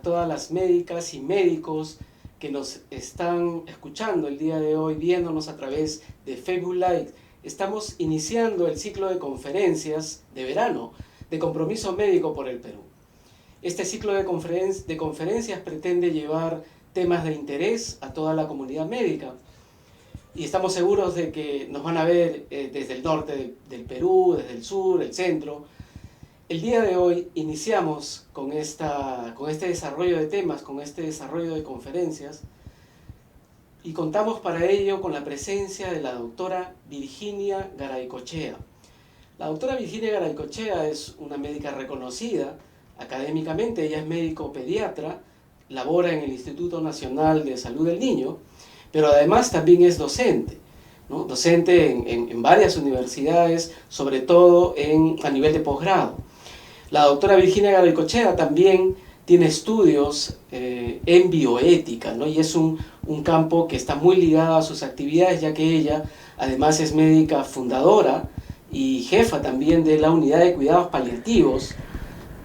todas las médicas y médicos que nos están escuchando el día de hoy, viéndonos a través de Facebook Live. Estamos iniciando el ciclo de conferencias de verano de Compromiso Médico por el Perú. Este ciclo de conferencias pretende llevar temas de interés a toda la comunidad médica y estamos seguros de que nos van a ver desde el norte del Perú, desde el sur, el centro. El día de hoy iniciamos con este desarrollo de temas, con este desarrollo de conferencias, y contamos para ello con la presencia de la doctora Virginia Garaycochea. La doctora Virginia Garaycochea es una médica reconocida académicamente. Ella es médico pediatra, labora en el Instituto Nacional de Salud del Niño, pero además también es docente, ¿no? Docente en varias universidades, sobre todo a nivel de posgrado. La doctora Virginia Garaycochea también tiene estudios en bioética, ¿no? Y es un campo que está muy ligado a sus actividades, ya que ella además es médica fundadora y jefa también de la unidad de cuidados paliativos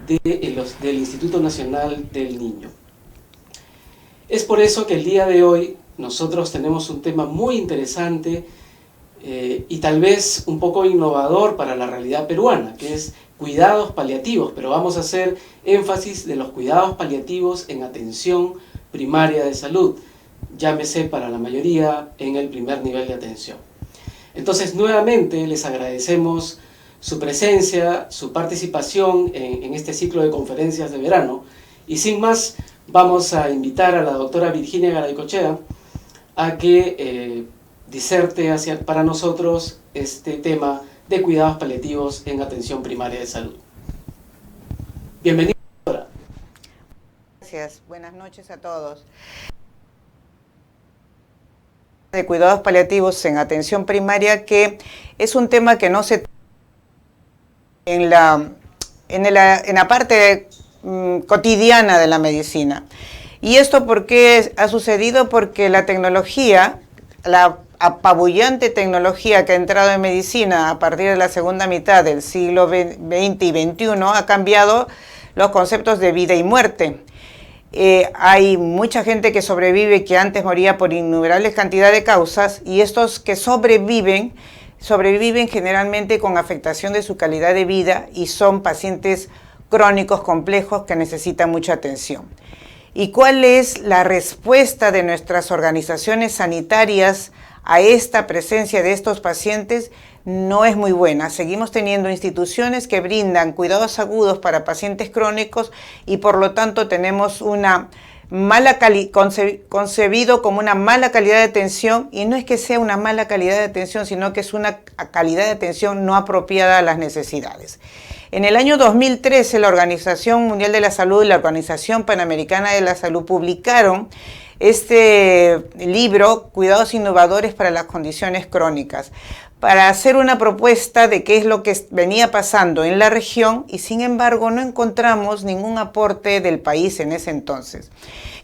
del Instituto Nacional del Niño. Es por eso que el día de hoy nosotros tenemos un tema muy interesante y tal vez un poco innovador para la realidad peruana, que es cuidados paliativos, pero vamos a hacer énfasis de los cuidados paliativos en atención primaria de salud, llámese para la mayoría en el primer nivel de atención. Entonces, nuevamente les agradecemos su presencia, su participación en este ciclo de conferencias de verano, y sin más vamos a invitar a la doctora Virginia Garaycochea a que diserte para nosotros este tema de cuidados paliativos en atención primaria de salud. Bienvenida, doctora. Gracias, buenas noches a todos. De cuidados paliativos en atención primaria, que es un tema que no se en la parte cotidiana de la medicina. ¿Y esto por qué ha sucedido? Porque la tecnología, la apabullante tecnología que ha entrado en medicina a partir de la segunda mitad del siglo XX y XXI ha cambiado los conceptos de vida y muerte. Hay mucha gente que sobrevive que antes moría por innumerables cantidades de causas, y estos que sobreviven generalmente con afectación de su calidad de vida y son pacientes crónicos complejos que necesitan mucha atención. ¿Y cuál es la respuesta de nuestras organizaciones sanitarias a esta presencia de estos pacientes? No es muy buena. Seguimos teniendo instituciones que brindan cuidados agudos para pacientes crónicos y por lo tanto tenemos una concebido como una mala calidad de atención, y no es que sea una mala calidad de atención, sino que es una calidad de atención no apropiada a las necesidades. En el año 2013, la Organización Mundial de la Salud y la Organización Panamericana de la Salud publicaron este libro, Cuidados Innovadores para las Condiciones Crónicas, para hacer una propuesta de qué es lo que venía pasando en la región, y sin embargo no encontramos ningún aporte del país en ese entonces.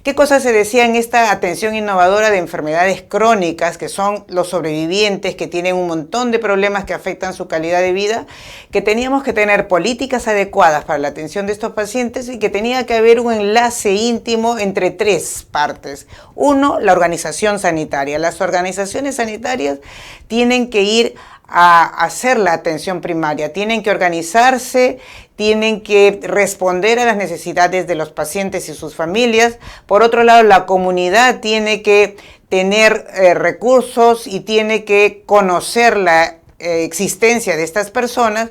¿Qué cosas se decía en esta atención innovadora de enfermedades crónicas, que son los sobrevivientes que tienen un montón de problemas que afectan su calidad de vida? Que teníamos que tener políticas adecuadas para la atención de estos pacientes y que tenía que haber un enlace íntimo entre tres partes. Uno, la organización sanitaria. Las organizaciones sanitarias tienen que ir a hacer la atención primaria, tienen que organizarse, tienen que responder a las necesidades de los pacientes y sus familias. Por otro lado, la comunidad tiene que tener recursos y tiene que conocer la existencia de estas personas.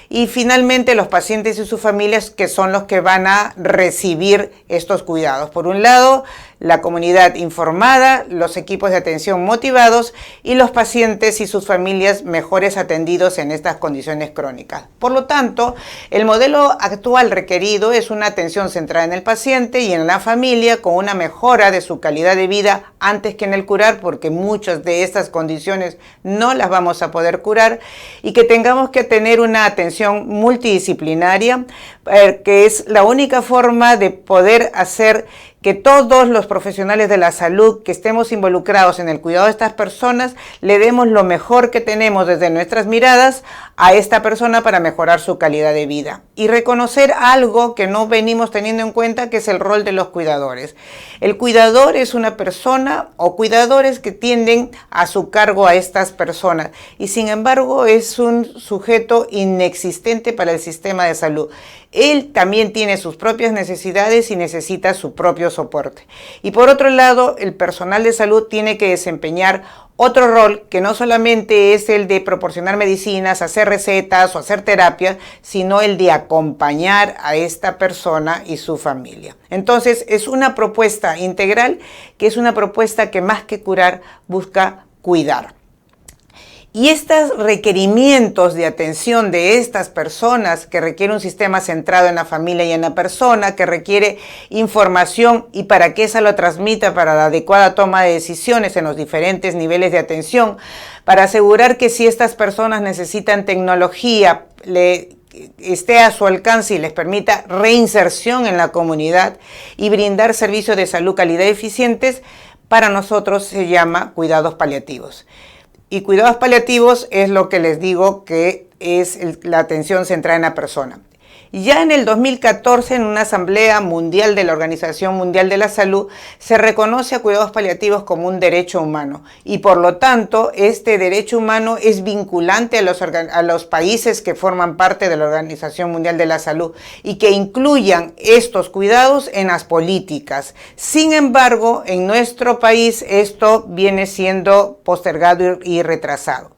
Y finalmente los pacientes y sus familias, que son los que van a recibir estos cuidados. Por un lado, la comunidad informada, los equipos de atención motivados y los pacientes y sus familias mejores atendidos en estas condiciones crónicas. Por lo tanto, el modelo actual requerido es una atención centrada en el paciente y en la familia, con una mejora de su calidad de vida antes que en el curar, porque muchas de estas condiciones no las vamos a poder curar, y que tengamos que tener una atención multidisciplinaria, que es la única forma de poder hacer que todos los profesionales de la salud que estemos involucrados en el cuidado de estas personas le demos lo mejor que tenemos desde nuestras miradas a esta persona para mejorar su calidad de vida. Y reconocer algo que no venimos teniendo en cuenta, que es el rol de los cuidadores. El cuidador es una persona o cuidadores que tienden a su cargo a estas personas y sin embargo es un sujeto inexistente para el sistema de salud. Él también tiene sus propias necesidades y necesita su propio soporte. Y por otro lado, el personal de salud tiene que desempeñar otro rol que no solamente es el de proporcionar medicinas, hacer recetas o hacer terapias, sino el de acompañar a esta persona y su familia. Entonces, es una propuesta integral, que es una propuesta que más que curar, busca cuidar. Y estos requerimientos de atención de estas personas, que requiere un sistema centrado en la familia y en la persona, que requiere información y para que esa lo transmita para la adecuada toma de decisiones en los diferentes niveles de atención, para asegurar que si estas personas necesitan tecnología, esté a su alcance y les permita reinserción en la comunidad y brindar servicios de salud, calidad y eficientes, para nosotros se llama cuidados paliativos. Y cuidados paliativos es lo que les digo que es la atención centrada en la persona. Ya en el 2014, en una asamblea mundial de la Organización Mundial de la Salud, se reconoce a cuidados paliativos como un derecho humano y por lo tanto este derecho humano es vinculante a los países que forman parte de la Organización Mundial de la Salud y que incluyan estos cuidados en las políticas. Sin embargo, en nuestro país esto viene siendo postergado y retrasado.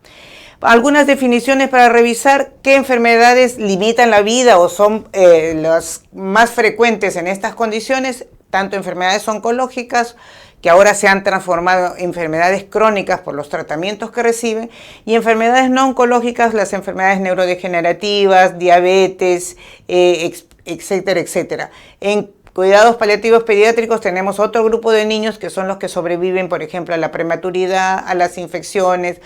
Algunas definiciones para revisar: qué enfermedades limitan la vida o son las más frecuentes en estas condiciones, tanto enfermedades oncológicas, que ahora se han transformado en enfermedades crónicas por los tratamientos que reciben, y enfermedades no oncológicas, las enfermedades neurodegenerativas, diabetes, etcétera, etcétera. En cuidados paliativos pediátricos tenemos otro grupo de niños que son los que sobreviven, por ejemplo, a la prematuridad, a las infecciones,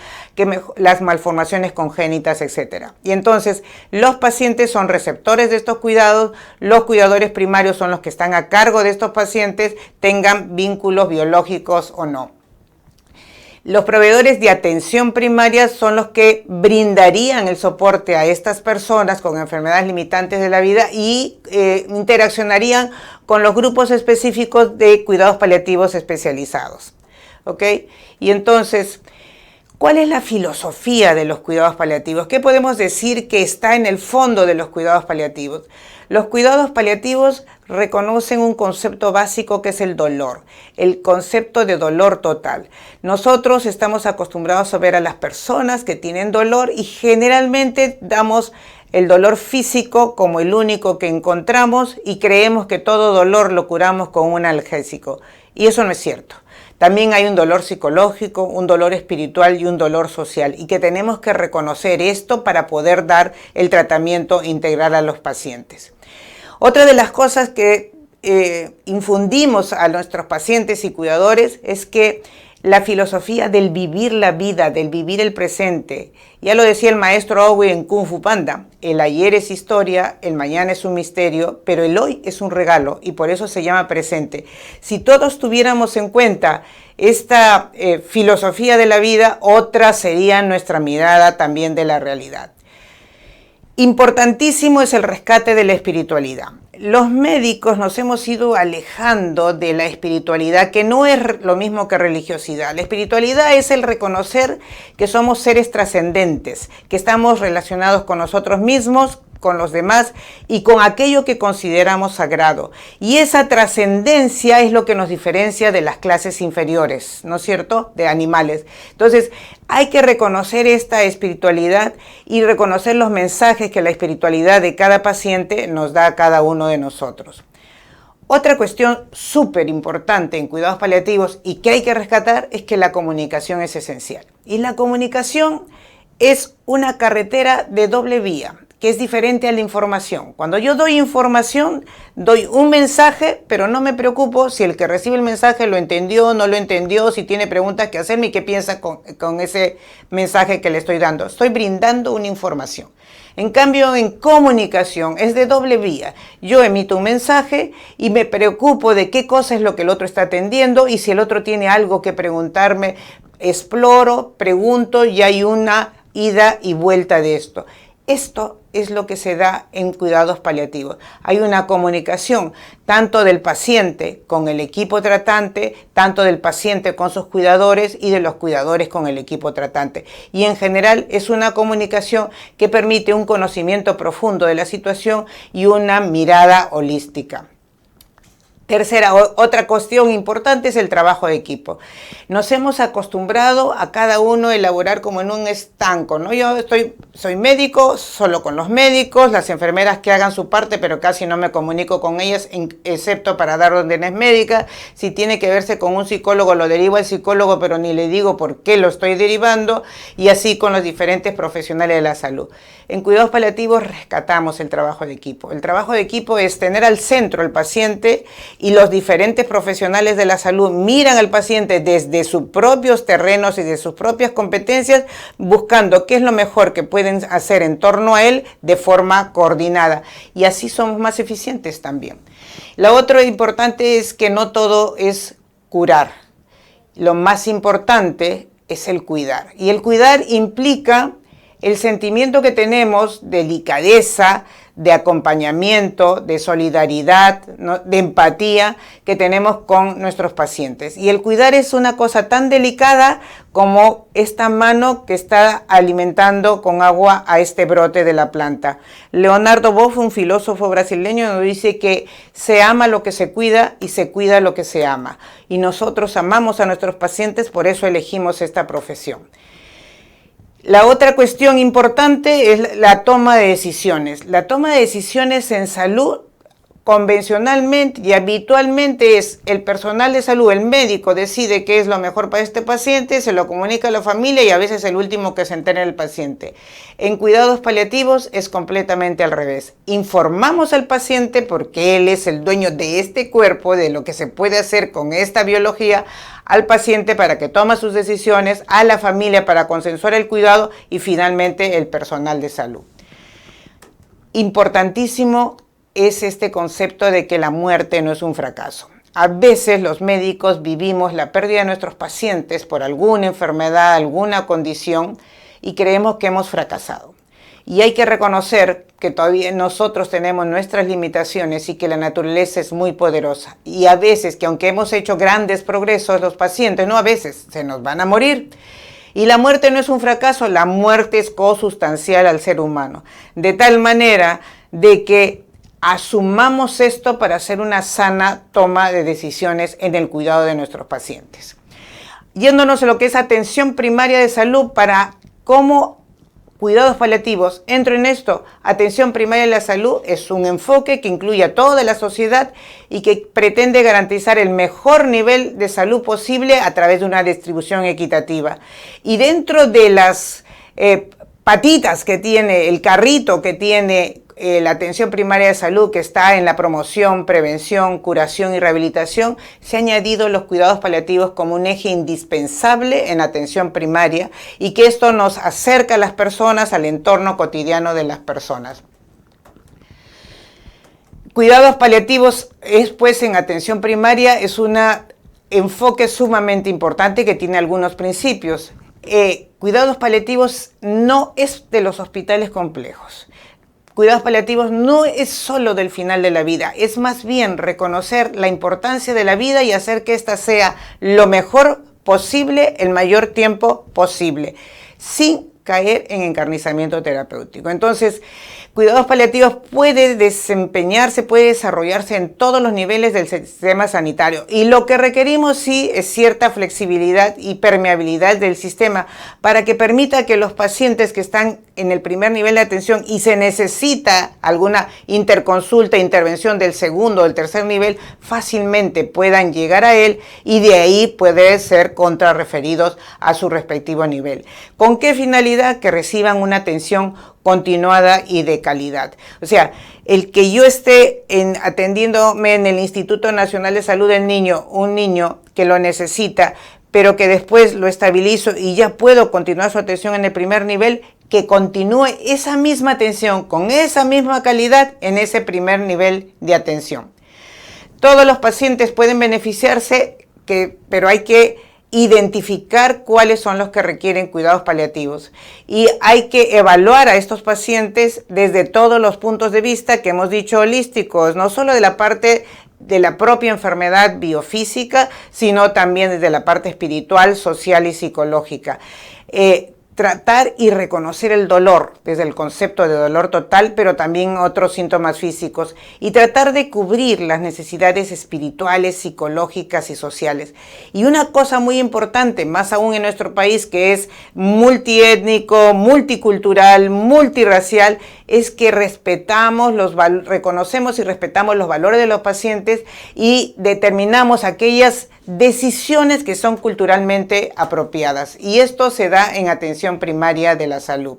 las malformaciones congénitas, etc. Y entonces los pacientes son receptores de estos cuidados, los cuidadores primarios son los que están a cargo de estos pacientes, tengan vínculos biológicos o no. Los proveedores de atención primaria son los que brindarían el soporte a estas personas con enfermedades limitantes de la vida y interaccionarían con los grupos específicos de cuidados paliativos especializados. ¿Ok? Y entonces, ¿cuál es la filosofía de los cuidados paliativos? ¿Qué podemos decir que está en el fondo de los cuidados paliativos? Los cuidados paliativos reconocen un concepto básico que es el dolor, el concepto de dolor total. Nosotros estamos acostumbrados a ver a las personas que tienen dolor y generalmente damos el dolor físico como el único que encontramos y creemos que todo dolor lo curamos con un analgésico. Y eso no es cierto. También hay un dolor psicológico, un dolor espiritual y un dolor social, y que tenemos que reconocer esto para poder dar el tratamiento integral a los pacientes. Otra de las cosas que infundimos a nuestros pacientes y cuidadores es que la filosofía del vivir la vida, del vivir el presente, ya lo decía el maestro Owe en Kung Fu Panda: el ayer es historia, el mañana es un misterio, pero el hoy es un regalo y por eso se llama presente. Si todos tuviéramos en cuenta esta filosofía de la vida, otra sería nuestra mirada también de la realidad. Importantísimo es el rescate de la espiritualidad. Los médicos nos hemos ido alejando de la espiritualidad, que no es lo mismo que religiosidad. La espiritualidad es el reconocer que somos seres trascendentes, que estamos relacionados con nosotros mismos, con los demás y con aquello que consideramos sagrado. Y esa trascendencia es lo que nos diferencia de las clases inferiores, ¿no es cierto?, de animales. Entonces, hay que reconocer esta espiritualidad y reconocer los mensajes que la espiritualidad de cada paciente nos da a cada uno de nosotros. Otra cuestión súper importante en cuidados paliativos y que hay que rescatar es que la comunicación es esencial. Y la comunicación es una carretera de doble vía. que es diferente a la información. Cuando yo doy información, doy un mensaje, pero no me preocupo si el que recibe el mensaje lo entendió, no lo entendió, si tiene preguntas que hacerme y qué piensa con ese mensaje que le estoy dando. Estoy brindando una información. En cambio, en comunicación es de doble vía. Yo emito un mensaje y me preocupo de qué cosa es lo que el otro está atendiendo, y si el otro tiene algo que preguntarme, exploro, pregunto y hay una ida y vuelta de esto. Esto es lo que se da en cuidados paliativos. Hay una comunicación tanto del paciente con el equipo tratante, tanto del paciente con sus cuidadores y de los cuidadores con el equipo tratante. Y en general es una comunicación que permite un conocimiento profundo de la situación y una mirada holística. Tercera, otra cuestión importante es el trabajo de equipo. Nos hemos acostumbrado a cada uno elaborar como en un estanco, ¿no? Yo soy médico, solo con los médicos, las enfermeras que hagan su parte, pero casi no me comunico con ellas, excepto para dar órdenes médicas. Si tiene que verse con un psicólogo, lo derivo al psicólogo, pero ni le digo por qué lo estoy derivando, y así con los diferentes profesionales de la salud. En cuidados paliativos rescatamos el trabajo de equipo. El trabajo de equipo es tener al centro al paciente, y los diferentes profesionales de la salud miran al paciente desde sus propios terrenos y de sus propias competencias, buscando qué es lo mejor que pueden hacer en torno a él de forma coordinada. Y así somos más eficientes también. Lo otro importante es que no todo es curar. Lo más importante es el cuidar. Y el cuidar implica el sentimiento que tenemos de delicadeza, de acompañamiento, de solidaridad, ¿no?, de empatía que tenemos con nuestros pacientes. Y el cuidar es una cosa tan delicada como esta mano que está alimentando con agua a este brote de la planta. Leonardo Boff, un filósofo brasileño, nos dice que se ama lo que se cuida y se cuida lo que se ama. Y nosotros amamos a nuestros pacientes, por eso elegimos esta profesión. La otra cuestión importante es la toma de decisiones. La toma de decisiones en salud convencionalmente y habitualmente es el personal de salud, el médico decide qué es lo mejor para este paciente, se lo comunica a la familia y a veces el último que se entera el paciente. En cuidados paliativos es completamente al revés. Informamos al paciente porque él es el dueño de este cuerpo, de lo que se puede hacer con esta biología, al paciente para que tome sus decisiones, a la familia para consensuar el cuidado y finalmente el personal de salud. Importantísimo es este concepto de que la muerte no es un fracaso. A veces los médicos vivimos la pérdida de nuestros pacientes por alguna enfermedad, alguna condición y creemos que hemos fracasado. Y hay que reconocer que todavía nosotros tenemos nuestras limitaciones y que la naturaleza es muy poderosa. Y a veces, que aunque hemos hecho grandes progresos, los pacientes, no a veces, se nos van a morir. Y la muerte no es un fracaso, la muerte es cosustancial al ser humano. De tal manera de que asumamos esto para hacer una sana toma de decisiones en el cuidado de nuestros pacientes. Yéndonos a lo que es atención primaria de salud, para cómo cuidados paliativos entro en esto. Atención primaria de la salud es un enfoque que incluye a toda la sociedad y que pretende garantizar el mejor nivel de salud posible a través de una distribución equitativa. Y dentro de las patitas que tiene, el carrito que tiene la atención primaria de salud, que está en la promoción, prevención, curación y rehabilitación, se han añadido los cuidados paliativos como un eje indispensable en la atención primaria y que esto nos acerca a las personas al entorno cotidiano de las personas. Cuidados paliativos pues en atención primaria es un enfoque sumamente importante que tiene algunos principios. Cuidados paliativos no es de los hospitales complejos. Cuidados paliativos no es solo del final de la vida, es más bien reconocer la importancia de la vida y hacer que ésta sea lo mejor posible, el mayor tiempo posible, sin caer en encarnizamiento terapéutico. Entonces, cuidados paliativos puede desempeñarse, puede desarrollarse en todos los niveles del sistema sanitario. Y lo que requerimos sí es cierta flexibilidad y permeabilidad del sistema para que permita que los pacientes que están en el primer nivel de atención y se necesita alguna interconsulta, intervención del segundo o del tercer nivel, fácilmente puedan llegar a él y de ahí puede ser contrarreferidos a su respectivo nivel. ¿Con qué finalidad? Que reciban una atención continuada y de calidad. O sea, el que yo esté atendiéndome en el Instituto Nacional de Salud del Niño, un niño que lo necesita, pero que después lo estabilizo y ya puedo continuar su atención en el primer nivel, que continúe esa misma atención con esa misma calidad en ese primer nivel de atención. Todos los pacientes pueden beneficiarse, pero hay que identificar cuáles son los que requieren cuidados paliativos y hay que evaluar a estos pacientes desde todos los puntos de vista que hemos dicho holísticos, no solo de la parte de la propia enfermedad biofísica, sino también desde la parte espiritual, social y psicológica. Tratar y reconocer el dolor, desde el concepto de dolor total, pero también otros síntomas físicos, y tratar de cubrir las necesidades espirituales, psicológicas y sociales. Y una cosa muy importante, más aún en nuestro país, que es multiétnico, multicultural, multirracial, es que reconocemos y respetamos los valores de los pacientes y determinamos aquellas decisiones que son culturalmente apropiadas. Y esto se da en atención primaria de la salud.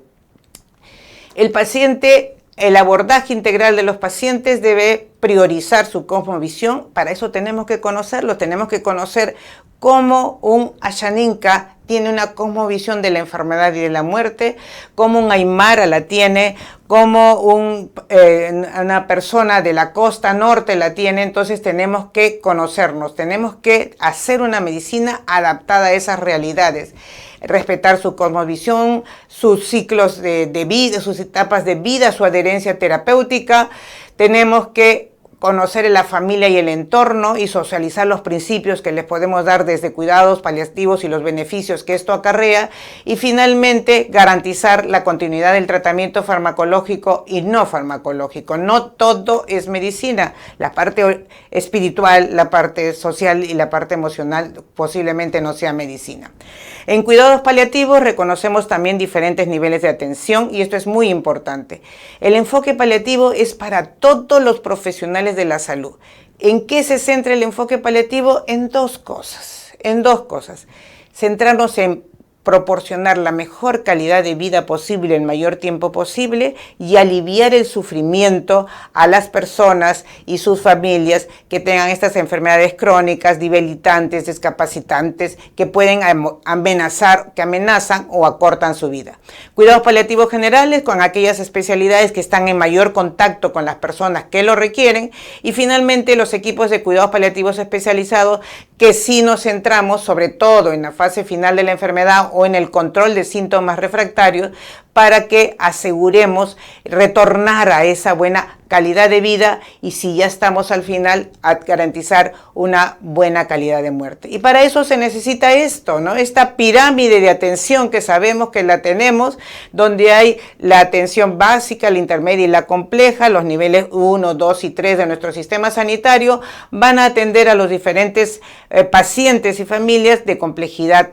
El abordaje integral de los pacientes debe priorizar su cosmovisión. Para eso tenemos que conocerlo, tenemos que conocer cómo un Ashaninka tiene una cosmovisión de la enfermedad y de la muerte, cómo un Aymara la tiene, cómo una persona de la costa norte la tiene. Entonces tenemos que conocernos, tenemos que hacer una medicina adaptada a esas realidades, respetar su cosmovisión, sus ciclos de vida, sus etapas de vida, su adherencia terapéutica. Tenemos que conocer la familia y el entorno y socializar los principios que les podemos dar desde cuidados paliativos y los beneficios que esto acarrea, y finalmente garantizar la continuidad del tratamiento farmacológico y no farmacológico. No todo es medicina, la parte espiritual, la parte social y la parte emocional posiblemente no sea medicina. En cuidados paliativos reconocemos también diferentes niveles de atención y esto es muy importante. El enfoque paliativo es para todos los profesionales de la salud. ¿En qué se centra el enfoque paliativo? En dos cosas. Centrarnos en proporcionar la mejor calidad de vida posible en el mayor tiempo posible y aliviar el sufrimiento a las personas y sus familias que tengan estas enfermedades crónicas, debilitantes, discapacitantes, que pueden que amenazan o acortan su vida. Cuidados paliativos generales con aquellas especialidades que están en mayor contacto con las personas que lo requieren, y finalmente los equipos de cuidados paliativos especializados que sí nos centramos sobre todo en la fase final de la enfermedad o en el control de síntomas refractarios para que aseguremos retornar a esa buena calidad de vida y, si ya estamos al final, a garantizar una buena calidad de muerte. Y para eso se necesita esto, ¿no? Esta pirámide de atención que sabemos que la tenemos, donde hay la atención básica, la intermedia y la compleja. Los niveles 1, 2 y 3 de nuestro sistema sanitario van a atender a los diferentes pacientes y familias de complejidad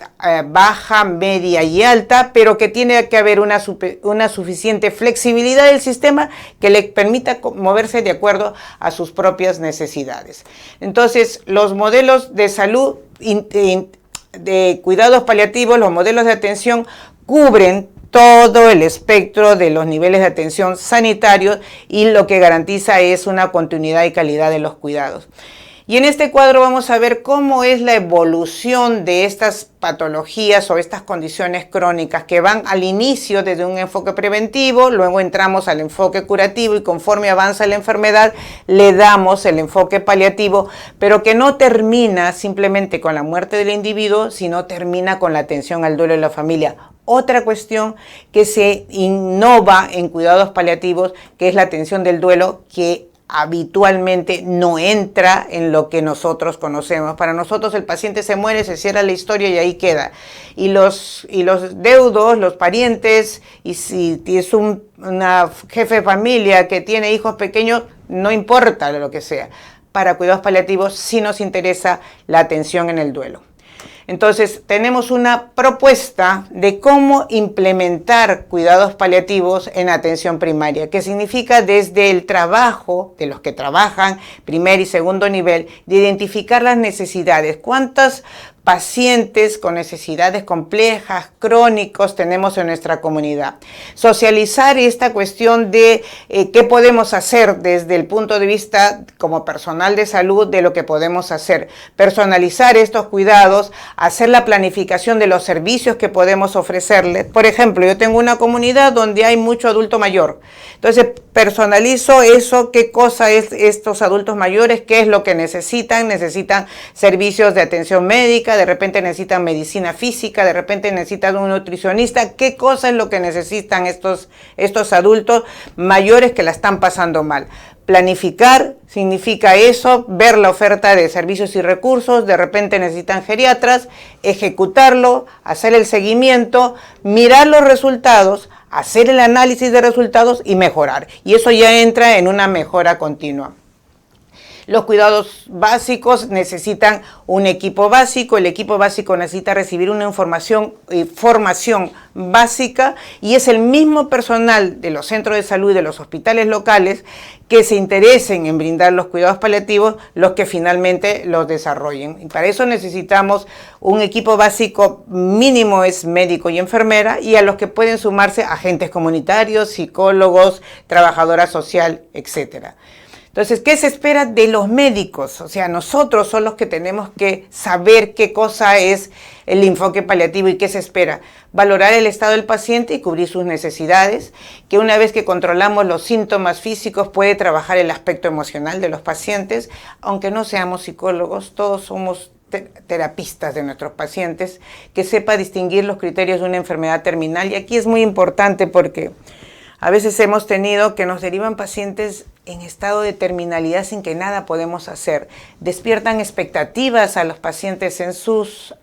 baja, media y alta, pero que tiene que haber una suficiente flexibilidad del sistema que le permita moverse de acuerdo a sus propias necesidades. Entonces, los modelos de salud, de cuidados paliativos, los modelos de atención cubren todo el espectro de los niveles de atención sanitarios y lo que garantiza es una continuidad y calidad de los cuidados. Y en este cuadro vamos a ver cómo es la evolución de estas patologías o estas condiciones crónicas que van al inicio desde un enfoque preventivo, luego entramos al enfoque curativo y conforme avanza la enfermedad le damos el enfoque paliativo, pero que no termina simplemente con la muerte del individuo, sino termina con la atención al duelo de la familia. Otra cuestión que se innova en cuidados paliativos, que es la atención del duelo, que habitualmente no entra en lo que nosotros conocemos. Para nosotros el paciente se muere, se cierra la historia y ahí queda. Y los deudos, los parientes, y si es una jefe de familia que tiene hijos pequeños, no importa lo que sea. Para cuidados paliativos sí nos interesa la atención en el duelo. Entonces, tenemos una propuesta de cómo implementar cuidados paliativos en atención primaria, que significa desde el trabajo de los que trabajan primer y segundo nivel, de identificar las necesidades. ¿Cuántas pacientes con necesidades complejas, crónicos, tenemos en nuestra comunidad? Socializar esta cuestión de qué podemos hacer desde el punto de vista como personal de salud, de lo que podemos hacer. Personalizar estos cuidados, hacer la planificación de los servicios que podemos ofrecerles. Por ejemplo, yo tengo una comunidad donde hay mucho adulto mayor. Entonces, personalizo eso, qué cosa es estos adultos mayores, qué es lo que necesitan. Necesitan servicios de atención médica, de repente necesitan medicina física, de repente necesitan un nutricionista. ¿Qué cosa es lo que necesitan estos adultos mayores que la están pasando mal? Planificar significa eso, ver la oferta de servicios y recursos, de repente necesitan geriatras, ejecutarlo, hacer el seguimiento, mirar los resultados, hacer el análisis de resultados y mejorar. Y eso ya entra en una mejora continua. Los cuidados básicos necesitan un equipo básico, el equipo básico necesita recibir una formación básica y es el mismo personal de los centros de salud y de los hospitales locales que se interesen en brindar los cuidados paliativos los que finalmente los desarrollen. Y para eso necesitamos un equipo básico mínimo, es médico y enfermera, y a los que pueden sumarse agentes comunitarios, psicólogos, trabajadora social, etcétera. Entonces, ¿qué se espera de los médicos? O sea, nosotros son los que tenemos que saber qué cosa es el enfoque paliativo y qué se espera. Valorar el estado del paciente y cubrir sus necesidades, que una vez que controlamos los síntomas físicos puede trabajar el aspecto emocional de los pacientes, aunque no seamos psicólogos, todos somos terapistas de nuestros pacientes, que sepa distinguir los criterios de una enfermedad terminal. Y aquí es muy importante porque a veces hemos tenido que nos derivan pacientes en estado de terminalidad sin que nada podemos hacer. Despiertan expectativas a los pacientes en sus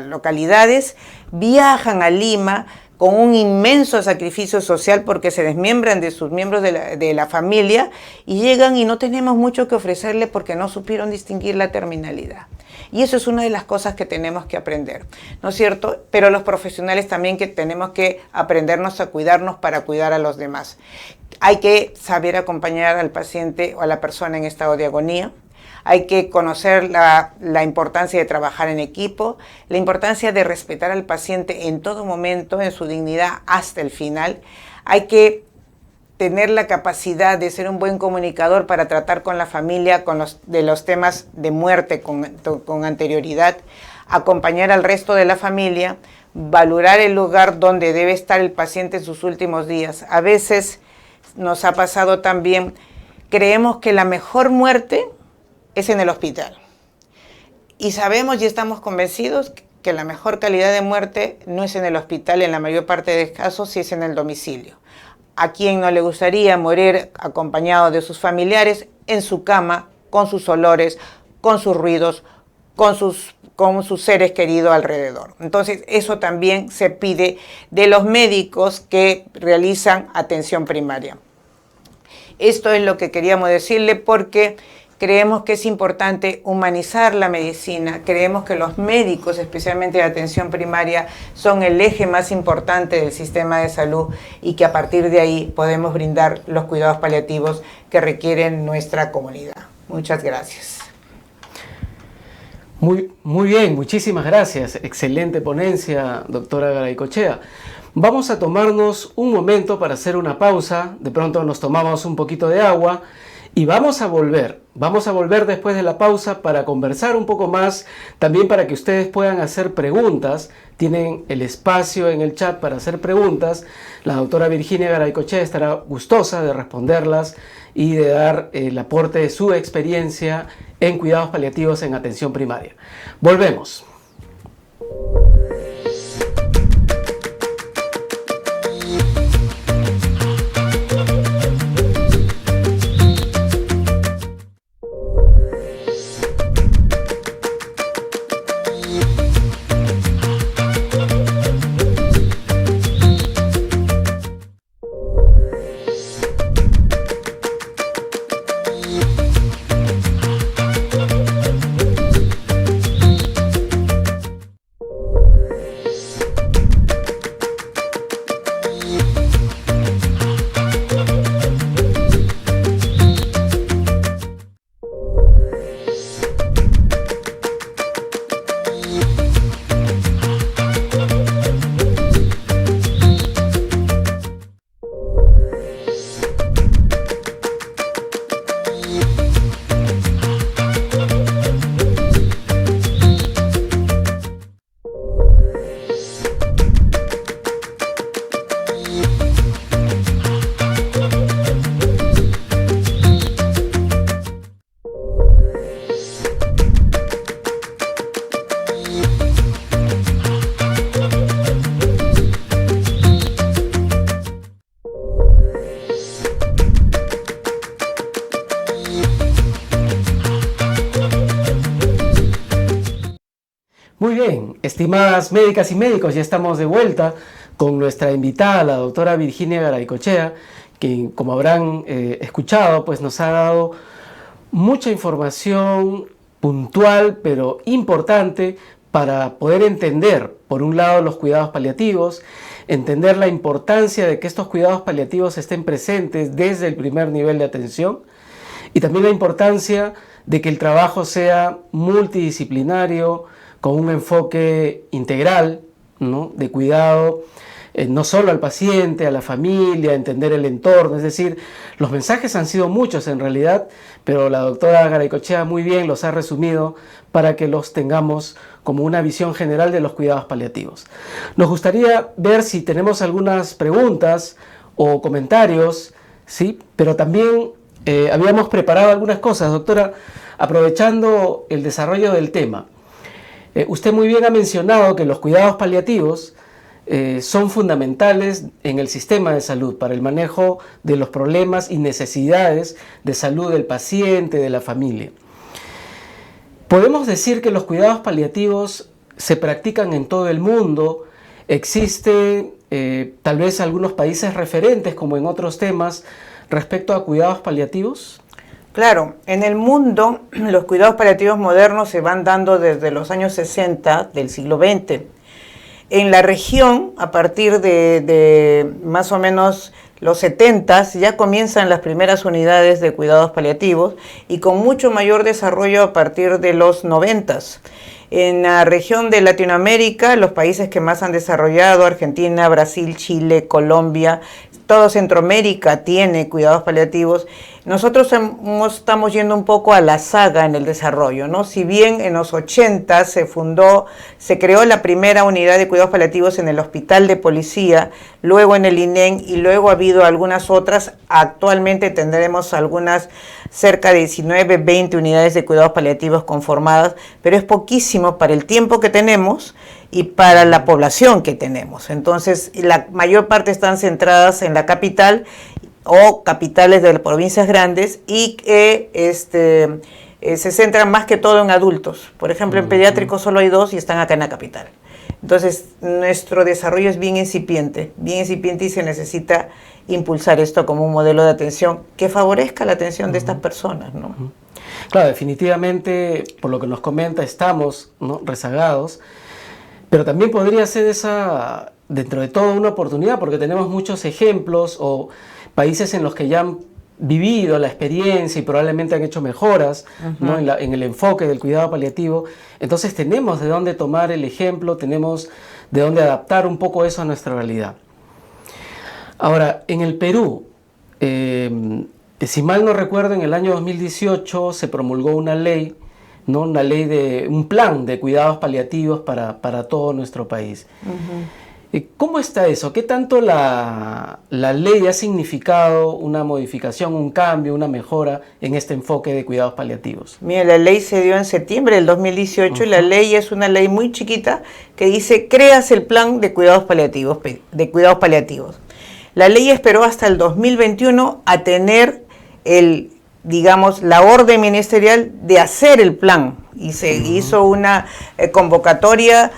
localidades, viajan a Lima con un inmenso sacrificio social porque se desmiembran de sus miembros de la familia y llegan y no tenemos mucho que ofrecerle porque no supieron distinguir la terminalidad. Y eso es una de las cosas que tenemos que aprender, ¿no es cierto? Pero los profesionales también que tenemos que aprendernos a cuidarnos para cuidar a los demás. Hay que saber acompañar al paciente o a la persona en estado de agonía. Hay que conocer la importancia de trabajar en equipo, la importancia de respetar al paciente en todo momento, en su dignidad hasta el final. Hay que tener la capacidad de ser un buen comunicador para tratar con la familia de los temas de muerte con anterioridad, acompañar al resto de la familia, valorar el lugar donde debe estar el paciente en sus últimos días. A veces nos ha pasado también, creemos que la mejor muerte es en el hospital. Y sabemos y estamos convencidos que la mejor calidad de muerte no es en el hospital, en la mayor parte de casos sí es en el domicilio. ¿A quién no le gustaría morir acompañado de sus familiares en su cama, con sus olores, con sus ruidos, con sus seres queridos alrededor? Entonces, eso también se pide de los médicos que realizan atención primaria. Esto es lo que queríamos decirle porque creemos que es importante humanizar la medicina, creemos que los médicos, especialmente de atención primaria, son el eje más importante del sistema de salud y que a partir de ahí podemos brindar los cuidados paliativos que requieren nuestra comunidad. Muchas gracias. Muy bien, muchísimas gracias. Excelente ponencia, doctora Garaycochea. Vamos a tomarnos un momento para hacer una pausa, de pronto nos tomamos un poquito de agua y vamos a volver después de la pausa para conversar un poco más, también para que ustedes puedan hacer preguntas. Tienen el espacio en el chat para hacer preguntas. La doctora Virginia Garaycochea estará gustosa de responderlas y de dar el aporte de su experiencia en cuidados paliativos en atención primaria. Volvemos. estimadas médicas y médicos, ya estamos de vuelta con nuestra invitada, la doctora Virginia Garaycochea, que como habrán escuchado, pues nos ha dado mucha información puntual pero importante para poder entender, por un lado, los cuidados paliativos, entender la importancia de que estos cuidados paliativos estén presentes desde el primer nivel de atención y también la importancia de que el trabajo sea multidisciplinario, con un enfoque integral, ¿no?, de cuidado, no solo al paciente, a la familia, entender el entorno. Es decir, los mensajes han sido muchos en realidad, pero la doctora Garaycochea muy bien los ha resumido para que los tengamos como una visión general de los cuidados paliativos. Nos gustaría ver si tenemos algunas preguntas o comentarios, ¿sí? Pero también habíamos preparado algunas cosas, doctora, aprovechando el desarrollo del tema. Usted muy bien ha mencionado que los cuidados paliativos son fundamentales en el sistema de salud para el manejo de los problemas y necesidades de salud del paciente, de la familia. Podemos decir que los cuidados paliativos se practican en todo el mundo. Existe tal vez algunos países referentes, como en otros temas, respecto a cuidados paliativos. Claro, en el mundo los cuidados paliativos modernos se van dando desde los años 60 del siglo XX. En la región, a partir de más o menos los 70, ya comienzan las primeras unidades de cuidados paliativos y con mucho mayor desarrollo a partir de los 90. En la región de Latinoamérica, los países que más han desarrollado, Argentina, Brasil, Chile, Colombia, todo Centroamérica tiene cuidados paliativos. Nosotros estamos yendo un poco a la saga en el desarrollo, ¿no? Si bien en los 80 se creó la primera unidad de cuidados paliativos en el Hospital de Policía, luego en el INEN y luego ha habido algunas otras. Actualmente tendremos algunas cerca de 19, 20 unidades de cuidados paliativos conformadas, pero es poquísimo para el tiempo que tenemos y para la población que tenemos. Entonces, la mayor parte están centradas en la capital o capitales de las provincias grandes y se centran más que todo en adultos. Por ejemplo, en pediátricos solo hay 2 y están acá en la capital. Entonces, nuestro desarrollo es bien incipiente y se necesita impulsar esto como un modelo de atención que favorezca la atención de estas personas, ¿no? Claro, definitivamente, por lo que nos comenta, estamos, ¿no?, rezagados, pero también podría ser esa, dentro de todo, una oportunidad, porque tenemos muchos ejemplos o países en los que ya han vivido la experiencia y probablemente han hecho mejoras, ¿no?, en el enfoque del cuidado paliativo. Entonces tenemos de dónde tomar el ejemplo, tenemos de dónde adaptar un poco eso a nuestra realidad. Ahora, en el Perú, si mal no recuerdo, en el año 2018 se promulgó una ley, ¿no?, una ley de un plan de cuidados paliativos para todo nuestro país. ¿Cómo está eso? ¿Qué tanto la ley ha significado una modificación, un cambio, una mejora en este enfoque de cuidados paliativos? Mira, la ley se dio en septiembre del 2018 y la ley es una ley muy chiquita que dice: creas el plan de cuidados paliativos. La ley esperó hasta el 2021 a tener la orden ministerial de hacer el plan y se hizo una convocatoria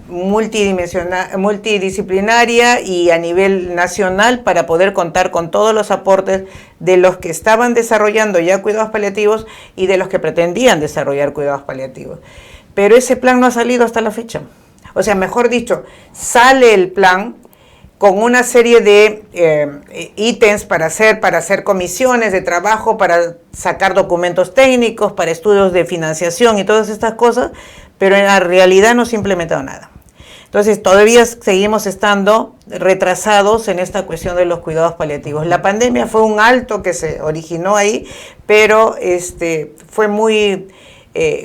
multidisciplinaria y a nivel nacional para poder contar con todos los aportes de los que estaban desarrollando ya cuidados paliativos y de los que pretendían desarrollar cuidados paliativos. Pero ese plan no ha salido hasta la fecha. O sea, mejor dicho, sale el plan con una serie de ítems para hacer comisiones de trabajo, para sacar documentos técnicos, para estudios de financiación y todas estas cosas, pero en la realidad no se ha implementado nada. Entonces, todavía seguimos estando retrasados en esta cuestión de los cuidados paliativos. La pandemia fue un alto que se originó ahí, pero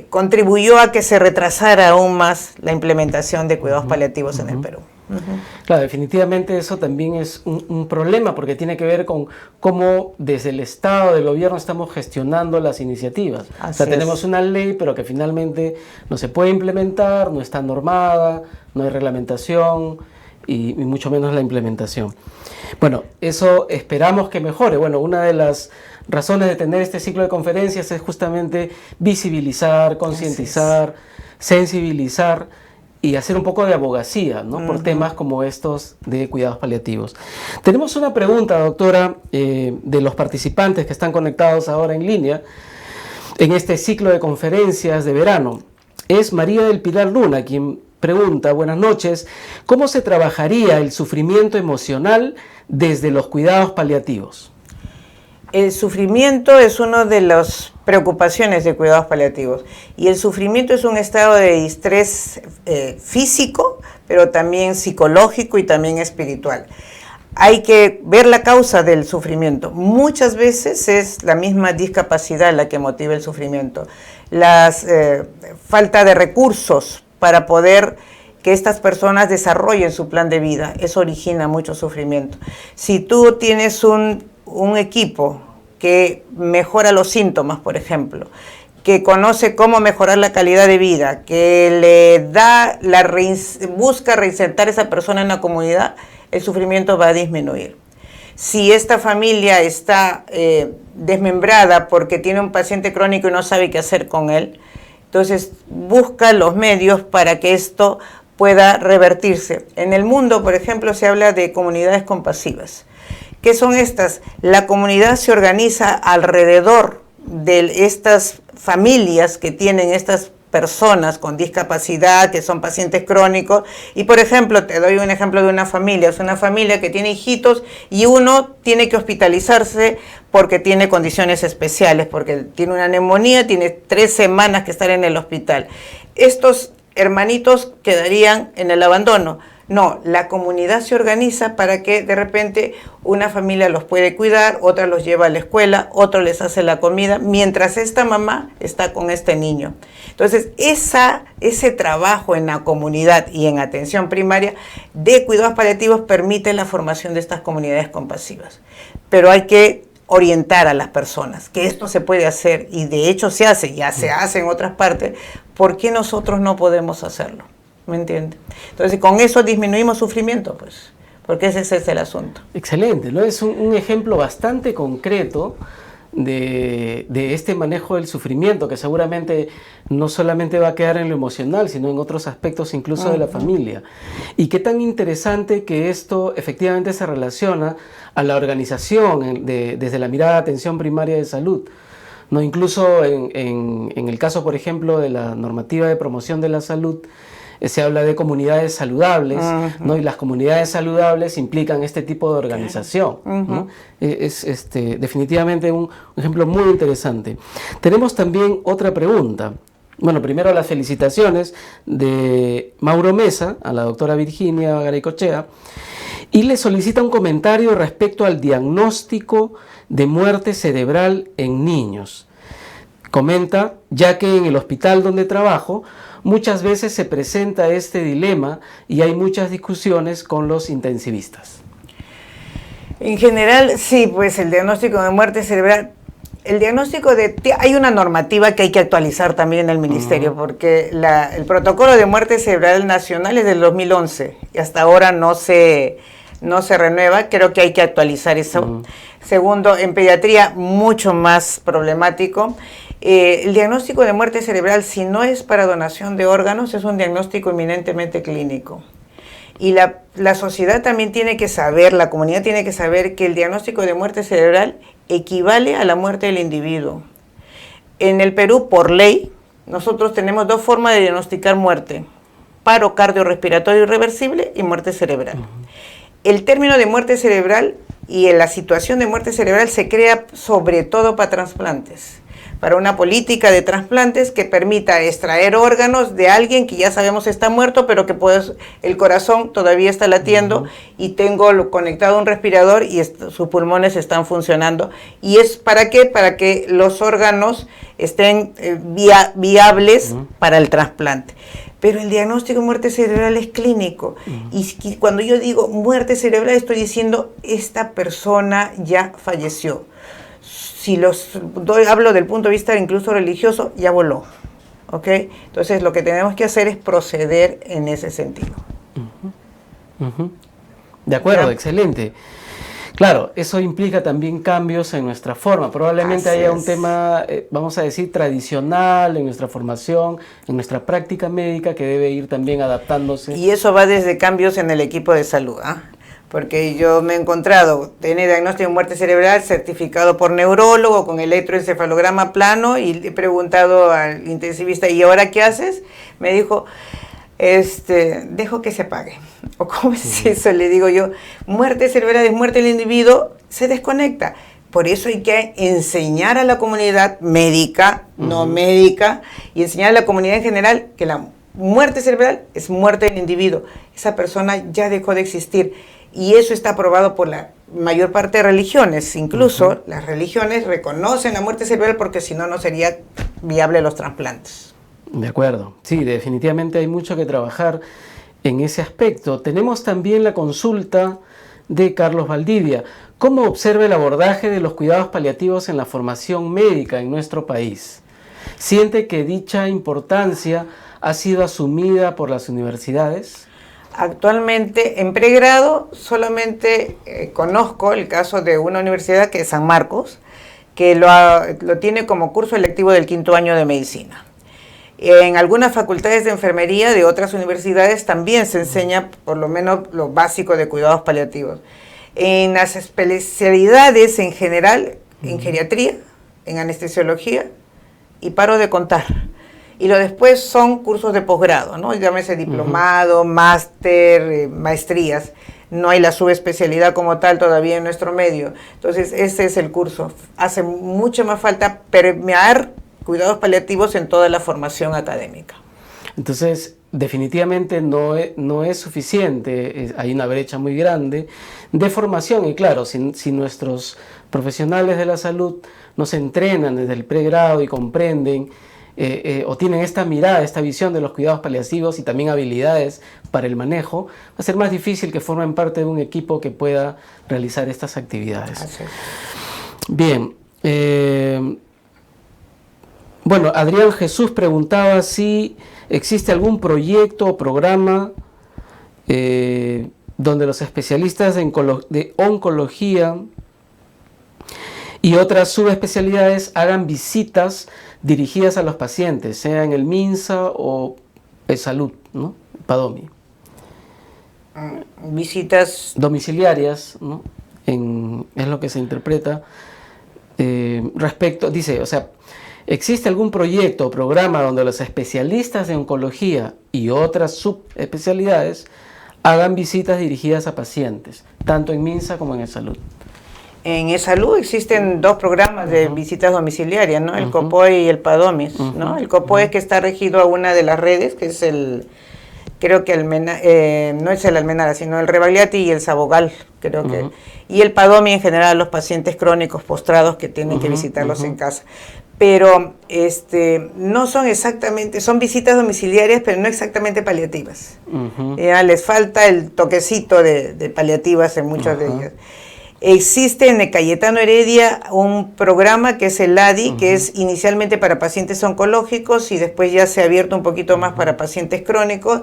contribuyó a que se retrasara aún más la implementación de cuidados paliativos en el Perú. Claro, definitivamente eso también es un problema, porque tiene que ver con cómo desde el Estado, del gobierno, estamos gestionando las iniciativas. Tenemos una ley, pero que finalmente no se puede implementar, no está normada, no hay reglamentación y mucho menos la implementación. Bueno, eso esperamos que mejore. Bueno, una de las razones de tener este ciclo de conferencias es justamente visibilizar, concientizar, sensibilizar y hacer un poco de abogacía, ¿no? Por temas como estos de cuidados paliativos. Tenemos una pregunta, doctora, de los participantes que están conectados ahora en línea en este ciclo de conferencias de verano. Es María del Pilar Luna quien pregunta: buenas noches, ¿cómo se trabajaría el sufrimiento emocional desde los cuidados paliativos? El sufrimiento es una de las preocupaciones de cuidados paliativos, y el sufrimiento es un estado de estrés físico, pero también psicológico y también espiritual. Hay que ver la causa del sufrimiento. Muchas veces es la misma discapacidad la que motiva el sufrimiento. La falta de recursos para poder que estas personas desarrollen su plan de vida, eso origina mucho sufrimiento. Si tú tienes un equipo que mejora los síntomas, por ejemplo, que conoce cómo mejorar la calidad de vida, que le da busca reinsertar a esa persona en la comunidad, el sufrimiento va a disminuir. Si esta familia está desmembrada porque tiene un paciente crónico y no sabe qué hacer con él, entonces busca los medios para que esto pueda revertirse. En el mundo, por ejemplo, se habla de comunidades compasivas. ¿Qué son estas? La comunidad se organiza alrededor de estas familias que tienen estas personas con discapacidad, que son pacientes crónicos. Y por ejemplo, te doy un ejemplo de una familia. Es una familia que tiene hijitos y uno tiene que hospitalizarse porque tiene condiciones especiales, porque tiene una neumonía, tiene 3 semanas que estar en el hospital. Estos hermanitos quedarían en el abandono. No, la comunidad se organiza para que de repente una familia los puede cuidar, otra los lleva a la escuela, otro les hace la comida, mientras esta mamá está con este niño. Entonces, ese trabajo en la comunidad y en atención primaria de cuidados paliativos permite la formación de estas comunidades compasivas. Pero hay que orientar a las personas que esto se puede hacer, y de hecho se hace, ya se hace en otras partes. ¿Por qué nosotros no podemos hacerlo? ¿Me entiende? Entonces, con eso disminuimos sufrimiento, pues, porque ese es el asunto. Excelente, ¿no? Es un ejemplo bastante concreto de este manejo del sufrimiento, que seguramente no solamente va a quedar en lo emocional, sino en otros aspectos incluso de la familia. Y qué tan interesante que esto efectivamente se relaciona a la organización desde la mirada de atención primaria de salud. No, incluso en el caso, por ejemplo, de la normativa de promoción de la salud, se habla de comunidades saludables, ¿no? Y las comunidades saludables implican este tipo de organización, ¿no? Es definitivamente un ejemplo muy interesante. Tenemos también otra pregunta. Bueno, primero las felicitaciones de Mauro Mesa a la doctora Virginia Garaycochea, y le solicita un comentario respecto al diagnóstico de muerte cerebral en niños. Comenta, ya que en el hospital donde trabajo muchas veces se presenta este dilema y hay muchas discusiones con los intensivistas. En general, sí, pues el diagnóstico de muerte cerebral, hay una normativa que hay que actualizar también en el ministerio, porque el protocolo de muerte cerebral nacional es del 2011 y hasta ahora no se renueva. Creo que hay que actualizar eso. Segundo, en pediatría, mucho más problemático. El diagnóstico de muerte cerebral, si no es para donación de órganos, es un diagnóstico eminentemente clínico. Y la sociedad también tiene que saber, la comunidad tiene que saber que el diagnóstico de muerte cerebral equivale a la muerte del individuo. En el Perú, por ley, nosotros tenemos 2 formas de diagnosticar muerte: paro cardiorrespiratorio irreversible y muerte cerebral. El término de muerte cerebral y la situación de muerte cerebral se crea sobre todo para trasplantes, para una política de trasplantes que permita extraer órganos de alguien que ya sabemos está muerto, pero que el corazón todavía está latiendo y tengo conectado un respirador y sus pulmones están funcionando. ¿Y es para qué? Para que los órganos estén viables para el trasplante. Pero el diagnóstico de muerte cerebral es clínico. Y cuando yo digo muerte cerebral, estoy diciendo esta persona ya falleció. Si hablo del punto de vista incluso religioso, ya voló, ¿ok? Entonces lo que tenemos que hacer es proceder en ese sentido. De acuerdo, ¿Ya? Excelente. Claro, eso implica también cambios en nuestra forma. Probablemente haya un tema, vamos a decir, tradicional en nuestra formación, en nuestra práctica médica, que debe ir también adaptándose. Y eso va desde cambios en el equipo de salud, porque yo me he encontrado, tiene diagnóstico de muerte cerebral certificado por neurólogo con electroencefalograma plano, y le he preguntado al intensivista, ¿y ahora qué haces? Me dijo, dejo que se apague. ¿O cómo es eso? Le digo yo, muerte cerebral es muerte del individuo, se desconecta. Por eso hay que enseñar a la comunidad médica, no médica, y enseñar a la comunidad en general que la muerte cerebral es muerte del individuo. Esa persona ya dejó de existir. Y eso está aprobado por la mayor parte de religiones. Incluso las religiones reconocen la muerte cerebral porque si no, no sería viable los trasplantes. De acuerdo. Sí, definitivamente hay mucho que trabajar en ese aspecto. Tenemos también la consulta de Carlos Valdivia. ¿Cómo observa el abordaje de los cuidados paliativos en la formación médica en nuestro país? ¿Siente que dicha importancia ha sido asumida por las universidades? Actualmente, en pregrado, solamente conozco el caso de una universidad que es San Marcos, que lo tiene como curso electivo del 5º año de medicina. En algunas facultades de enfermería de otras universidades también se enseña por lo menos lo básico de cuidados paliativos. En las especialidades en general, en geriatría, en anestesiología, y paro de contar. Y lo después son cursos de posgrado, ¿no? Llámese diplomado, máster, maestrías. No hay la subespecialidad como tal todavía en nuestro medio. Entonces, ese es el curso. Hace mucho más falta permear cuidados paliativos en toda la formación académica. Entonces, definitivamente no es suficiente, hay una brecha muy grande de formación. Y claro, si nuestros profesionales de la salud no se entrenan desde el pregrado y comprenden o tienen esta mirada, esta visión de los cuidados paliativos y también habilidades para el manejo, va a ser más difícil que formen parte de un equipo que pueda realizar estas actividades. Así es. Bien, bueno, Adrián Jesús preguntaba si existe algún proyecto o programa donde los especialistas de oncología y otras subespecialidades hagan visitas dirigidas a los pacientes, sea en el MINSA o en salud, ¿no? PADOMI. Visitas domiciliarias, ¿no? Es lo que se interpreta respecto, dice, o sea, ¿existe algún proyecto o programa donde los especialistas de oncología y otras subespecialidades hagan visitas dirigidas a pacientes, tanto en MINSA como en salud? En eSalud existen dos programas de visitas domiciliarias, ¿no? El COPOE y el PADOMIS, ¿no? El COPOE que está regido a una de las redes, que es creo que no es el Almenara, sino el Rebagliati y el Sabogal, creo que. Y el PADOMI en general, los pacientes crónicos postrados que tienen que visitarlos en casa. Pero no son exactamente, son visitas domiciliarias, pero no exactamente paliativas. Les falta el toquecito de paliativas en muchas de ellas. Existe en el Cayetano Heredia un programa que es el ADI, que es inicialmente para pacientes oncológicos y después ya se ha abierto un poquito más para pacientes crónicos.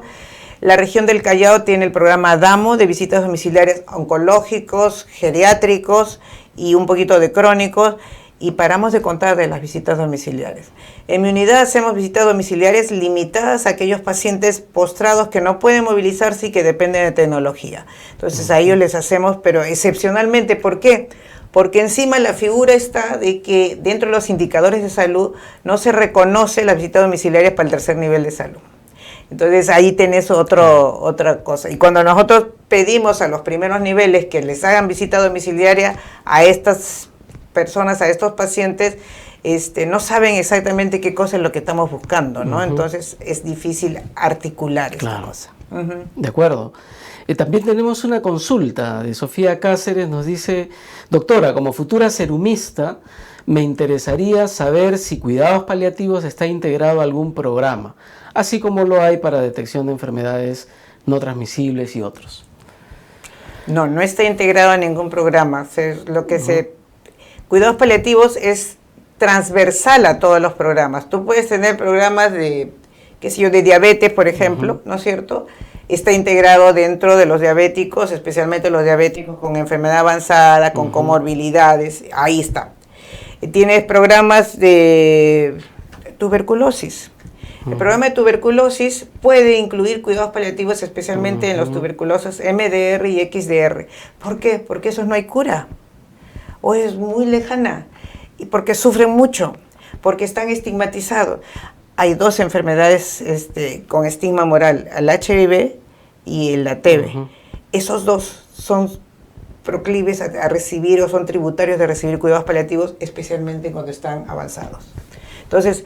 La región del Callao tiene el programa DAMO de visitas domiciliarias oncológicos, geriátricos y un poquito de crónicos, y paramos de contar de las visitas domiciliarias. En mi unidad hacemos visitas domiciliarias limitadas a aquellos pacientes postrados que no pueden movilizarse y que dependen de tecnología. Entonces a ellos les hacemos, pero excepcionalmente. ¿Por qué? Porque encima la figura está de que dentro de los indicadores de salud no se reconoce las visitas domiciliarias para el tercer nivel de salud. Entonces ahí tenés otra cosa. Y cuando nosotros pedimos a los primeros niveles que les hagan visita domiciliaria a estas personas, a estos pacientes, no saben exactamente qué cosa es lo que estamos buscando, ¿no? Entonces es difícil articular esta cosa. De acuerdo. También tenemos una consulta de Sofía Cáceres, nos dice: doctora, como futura serumista, me interesaría saber si cuidados paliativos está integrado a algún programa, así como lo hay para detección de enfermedades no transmisibles y otros. No está integrado a ningún programa. Cuidados paliativos es transversal a todos los programas. Tú puedes tener programas de diabetes, por ejemplo, ¿no es cierto? está integrado dentro de los diabéticos, especialmente los diabéticos con enfermedad avanzada, con comorbilidades, ahí está. Tienes programas de tuberculosis. El programa de tuberculosis puede incluir cuidados paliativos, especialmente en los tuberculosos MDR y XDR. ¿Por qué? Porque esos no hay cura, o es muy lejana, y porque sufren mucho, porque están estigmatizados. Hay dos enfermedades con estigma moral, el HIV y el TB. Esos dos son proclives a recibir o son tributarios de recibir cuidados paliativos, especialmente cuando están avanzados. Entonces,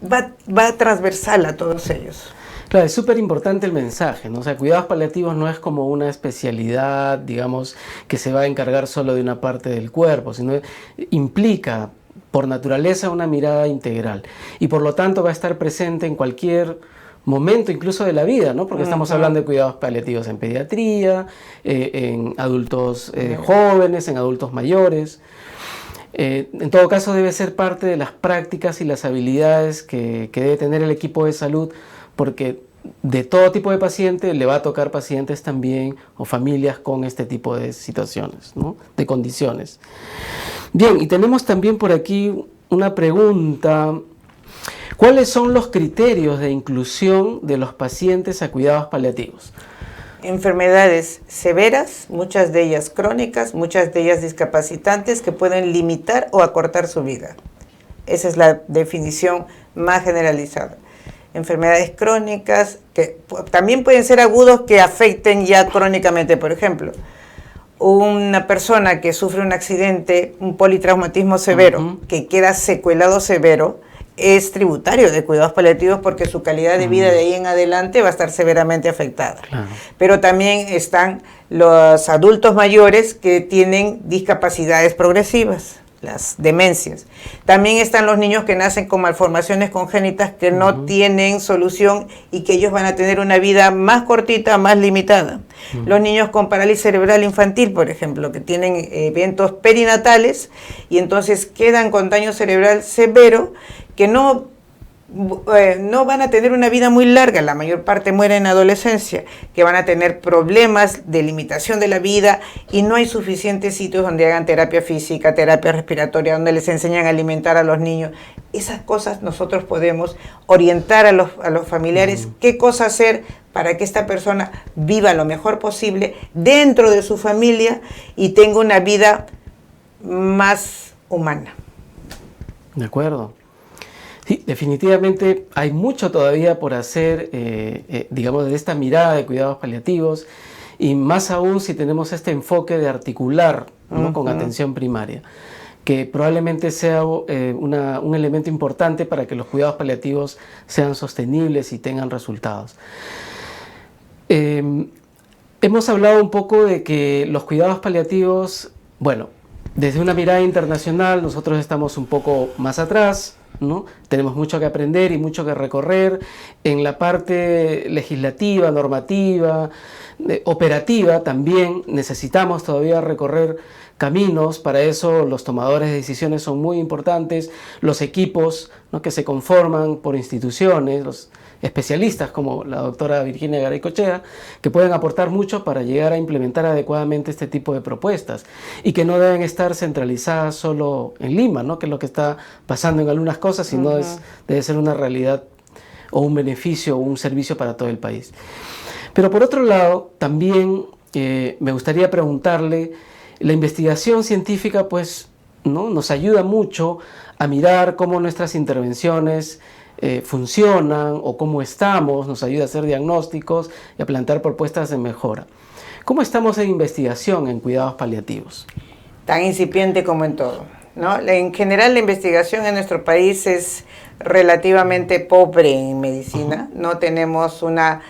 va transversal a todos ellos. Claro, es súper importante el mensaje, ¿no? O sea, cuidados paliativos no es como una especialidad, digamos, que se va a encargar solo de una parte del cuerpo, sino implica por naturaleza una mirada integral y por lo tanto va a estar presente en cualquier momento incluso de la vida, ¿no? Porque estamos hablando de cuidados paliativos en pediatría, en adultos jóvenes, en adultos mayores. En todo caso debe ser parte de las prácticas y las habilidades que debe tener el equipo de salud, porque de todo tipo de paciente le va a tocar pacientes también o familias con este tipo de situaciones, ¿no? De condiciones. Bien, y tenemos también por aquí una pregunta. ¿Cuáles son los criterios de inclusión de los pacientes a cuidados paliativos? Enfermedades severas, muchas de ellas crónicas, muchas de ellas discapacitantes que pueden limitar o acortar su vida. Esa es la definición más generalizada. Enfermedades crónicas que también pueden ser agudos que afecten ya crónicamente. Por ejemplo, una persona que sufre un accidente, un politraumatismo severo, que queda secuelado severo, es tributario de cuidados paliativos porque su calidad de vida de ahí en adelante va a estar severamente afectada. Claro. Pero también están los adultos mayores que tienen discapacidades progresivas, las demencias. También están los niños que nacen con malformaciones congénitas que no tienen solución y que ellos van a tener una vida más cortita, más limitada. Los niños con parálisis cerebral infantil, por ejemplo, que tienen eventos perinatales y entonces quedan con daño cerebral severo, que no van a tener una vida muy larga, la mayor parte muere en adolescencia, que van a tener problemas de limitación de la vida y no hay suficientes sitios donde hagan terapia física, terapia respiratoria, donde les enseñan a alimentar a los niños. Esas cosas nosotros podemos orientar a los familiares qué cosa hacer para que esta persona viva lo mejor posible dentro de su familia y tenga una vida más humana. De acuerdo. Sí, definitivamente hay mucho todavía por hacer, digamos, de esta mirada de cuidados paliativos y más aún si tenemos este enfoque de articular, ¿no? Con atención primaria, que probablemente sea un elemento importante para que los cuidados paliativos sean sostenibles y tengan resultados. Hemos hablado un poco de que los cuidados paliativos, bueno, desde una mirada internacional nosotros estamos un poco más atrás, ¿no? Tenemos mucho que aprender y mucho que recorrer en la parte legislativa, normativa, operativa también necesitamos todavía recorrer caminos. Para eso los tomadores de decisiones son muy importantes, los equipos, ¿no? Que se conforman por instituciones, los especialistas como la doctora Virginia Garay-Cochea, que pueden aportar mucho para llegar a implementar adecuadamente este tipo de propuestas y que no deben estar centralizadas solo en Lima, ¿no? Que es lo que está pasando en algunas cosas, sino debe ser una realidad o un beneficio o un servicio para todo el país. Pero por otro lado, también me gustaría preguntarle, la investigación científica pues, ¿no? Nos ayuda mucho a mirar cómo nuestras intervenciones funcionan o cómo estamos, nos ayuda a hacer diagnósticos y a plantear propuestas de mejora. ¿Cómo estamos en investigación en cuidados paliativos? Tan incipiente como en todo, ¿no? En general la investigación en nuestro país es relativamente pobre en medicina, no tenemos una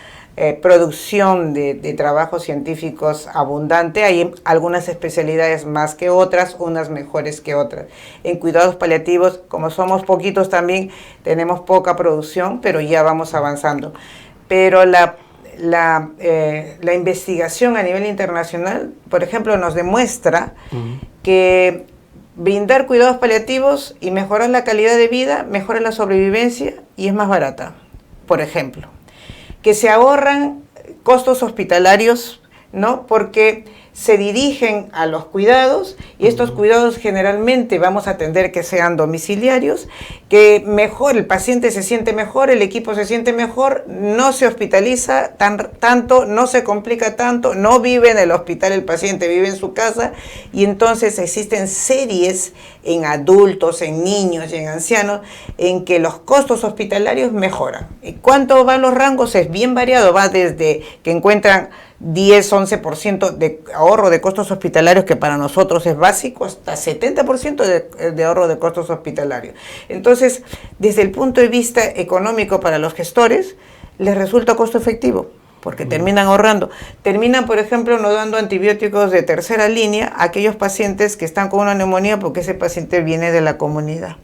producción de trabajos científicos abundante. Hay algunas especialidades más que otras, unas mejores que otras. En cuidados paliativos, como somos poquitos también, tenemos poca producción, pero ya vamos avanzando. Pero la investigación a nivel internacional, por ejemplo, nos demuestra que brindar cuidados paliativos y mejorar la calidad de vida, mejora la sobrevivencia y es más barata, por ejemplo. Que se ahorran costos hospitalarios, ¿no? Porque se dirigen a los cuidados y estos cuidados generalmente vamos a atender que sean domiciliarios, que mejor el paciente se siente mejor, el equipo se siente mejor, no se hospitaliza tanto, no se complica tanto, no vive en el hospital el paciente, vive en su casa, y entonces existen series en adultos, en niños y en ancianos en que los costos hospitalarios mejoran. ¿Y cuánto van los rangos? Es bien variado, va desde que encuentran 10-11% de ahorro de costos hospitalarios, que para nosotros es básico, hasta 70% de ahorro de costos hospitalarios. Entonces, desde el punto de vista económico para los gestores, les resulta costo efectivo, porque terminan ahorrando. Terminan, por ejemplo, no dando antibióticos de tercera línea a aquellos pacientes que están con una neumonía, porque ese paciente viene de la comunidad.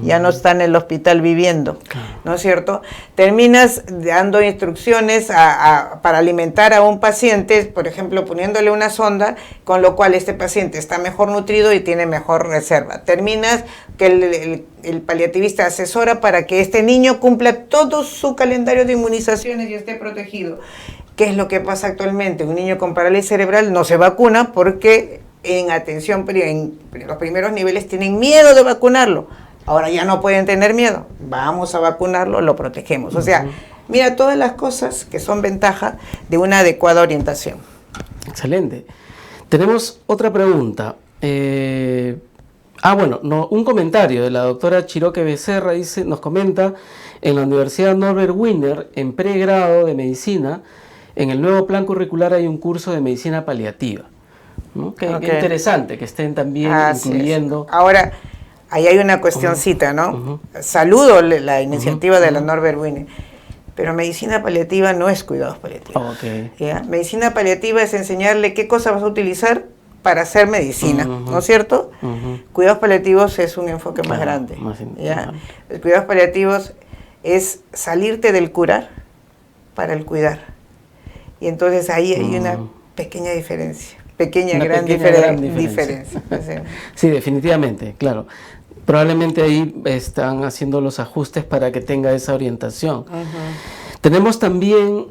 Ya no está en el hospital viviendo, ¿no es cierto? Terminas dando instrucciones para alimentar a un paciente, por ejemplo, poniéndole una sonda, con lo cual este paciente está mejor nutrido y tiene mejor reserva. Terminas que el paliativista asesora para que este niño cumpla todo su calendario de inmunizaciones y esté protegido. ¿Qué es lo que pasa actualmente? Un niño con parálisis cerebral no se vacuna porque en atención, en los primeros niveles tienen miedo de vacunarlo. Ahora ya no pueden tener miedo, vamos a vacunarlo, lo protegemos. O sea, mira todas las cosas que son ventaja de una adecuada orientación. Excelente. Tenemos otra pregunta. Un comentario de la doctora Chiroque Becerra, nos comenta: en la Universidad Norbert Wiener, en pregrado de medicina, en el nuevo plan curricular hay un curso de medicina paliativa, ¿no? Qué interesante que estén también incluyendo. Ahora, ahí hay una cuestioncita, ¿no? Saludo la iniciativa de la Norbert Wiener, pero medicina paliativa no es cuidados paliativos. ¿Ya? Medicina paliativa es enseñarle qué cosa vas a utilizar para hacer medicina, ¿no es cierto? Cuidados paliativos es un enfoque más grande. ¿Ya? Los cuidados paliativos es salirte del curar para el cuidar. Y entonces ahí hay una pequeña diferencia. Gran diferencia. Sí, definitivamente, claro. Probablemente ahí están haciendo los ajustes para que tenga esa orientación. Tenemos también,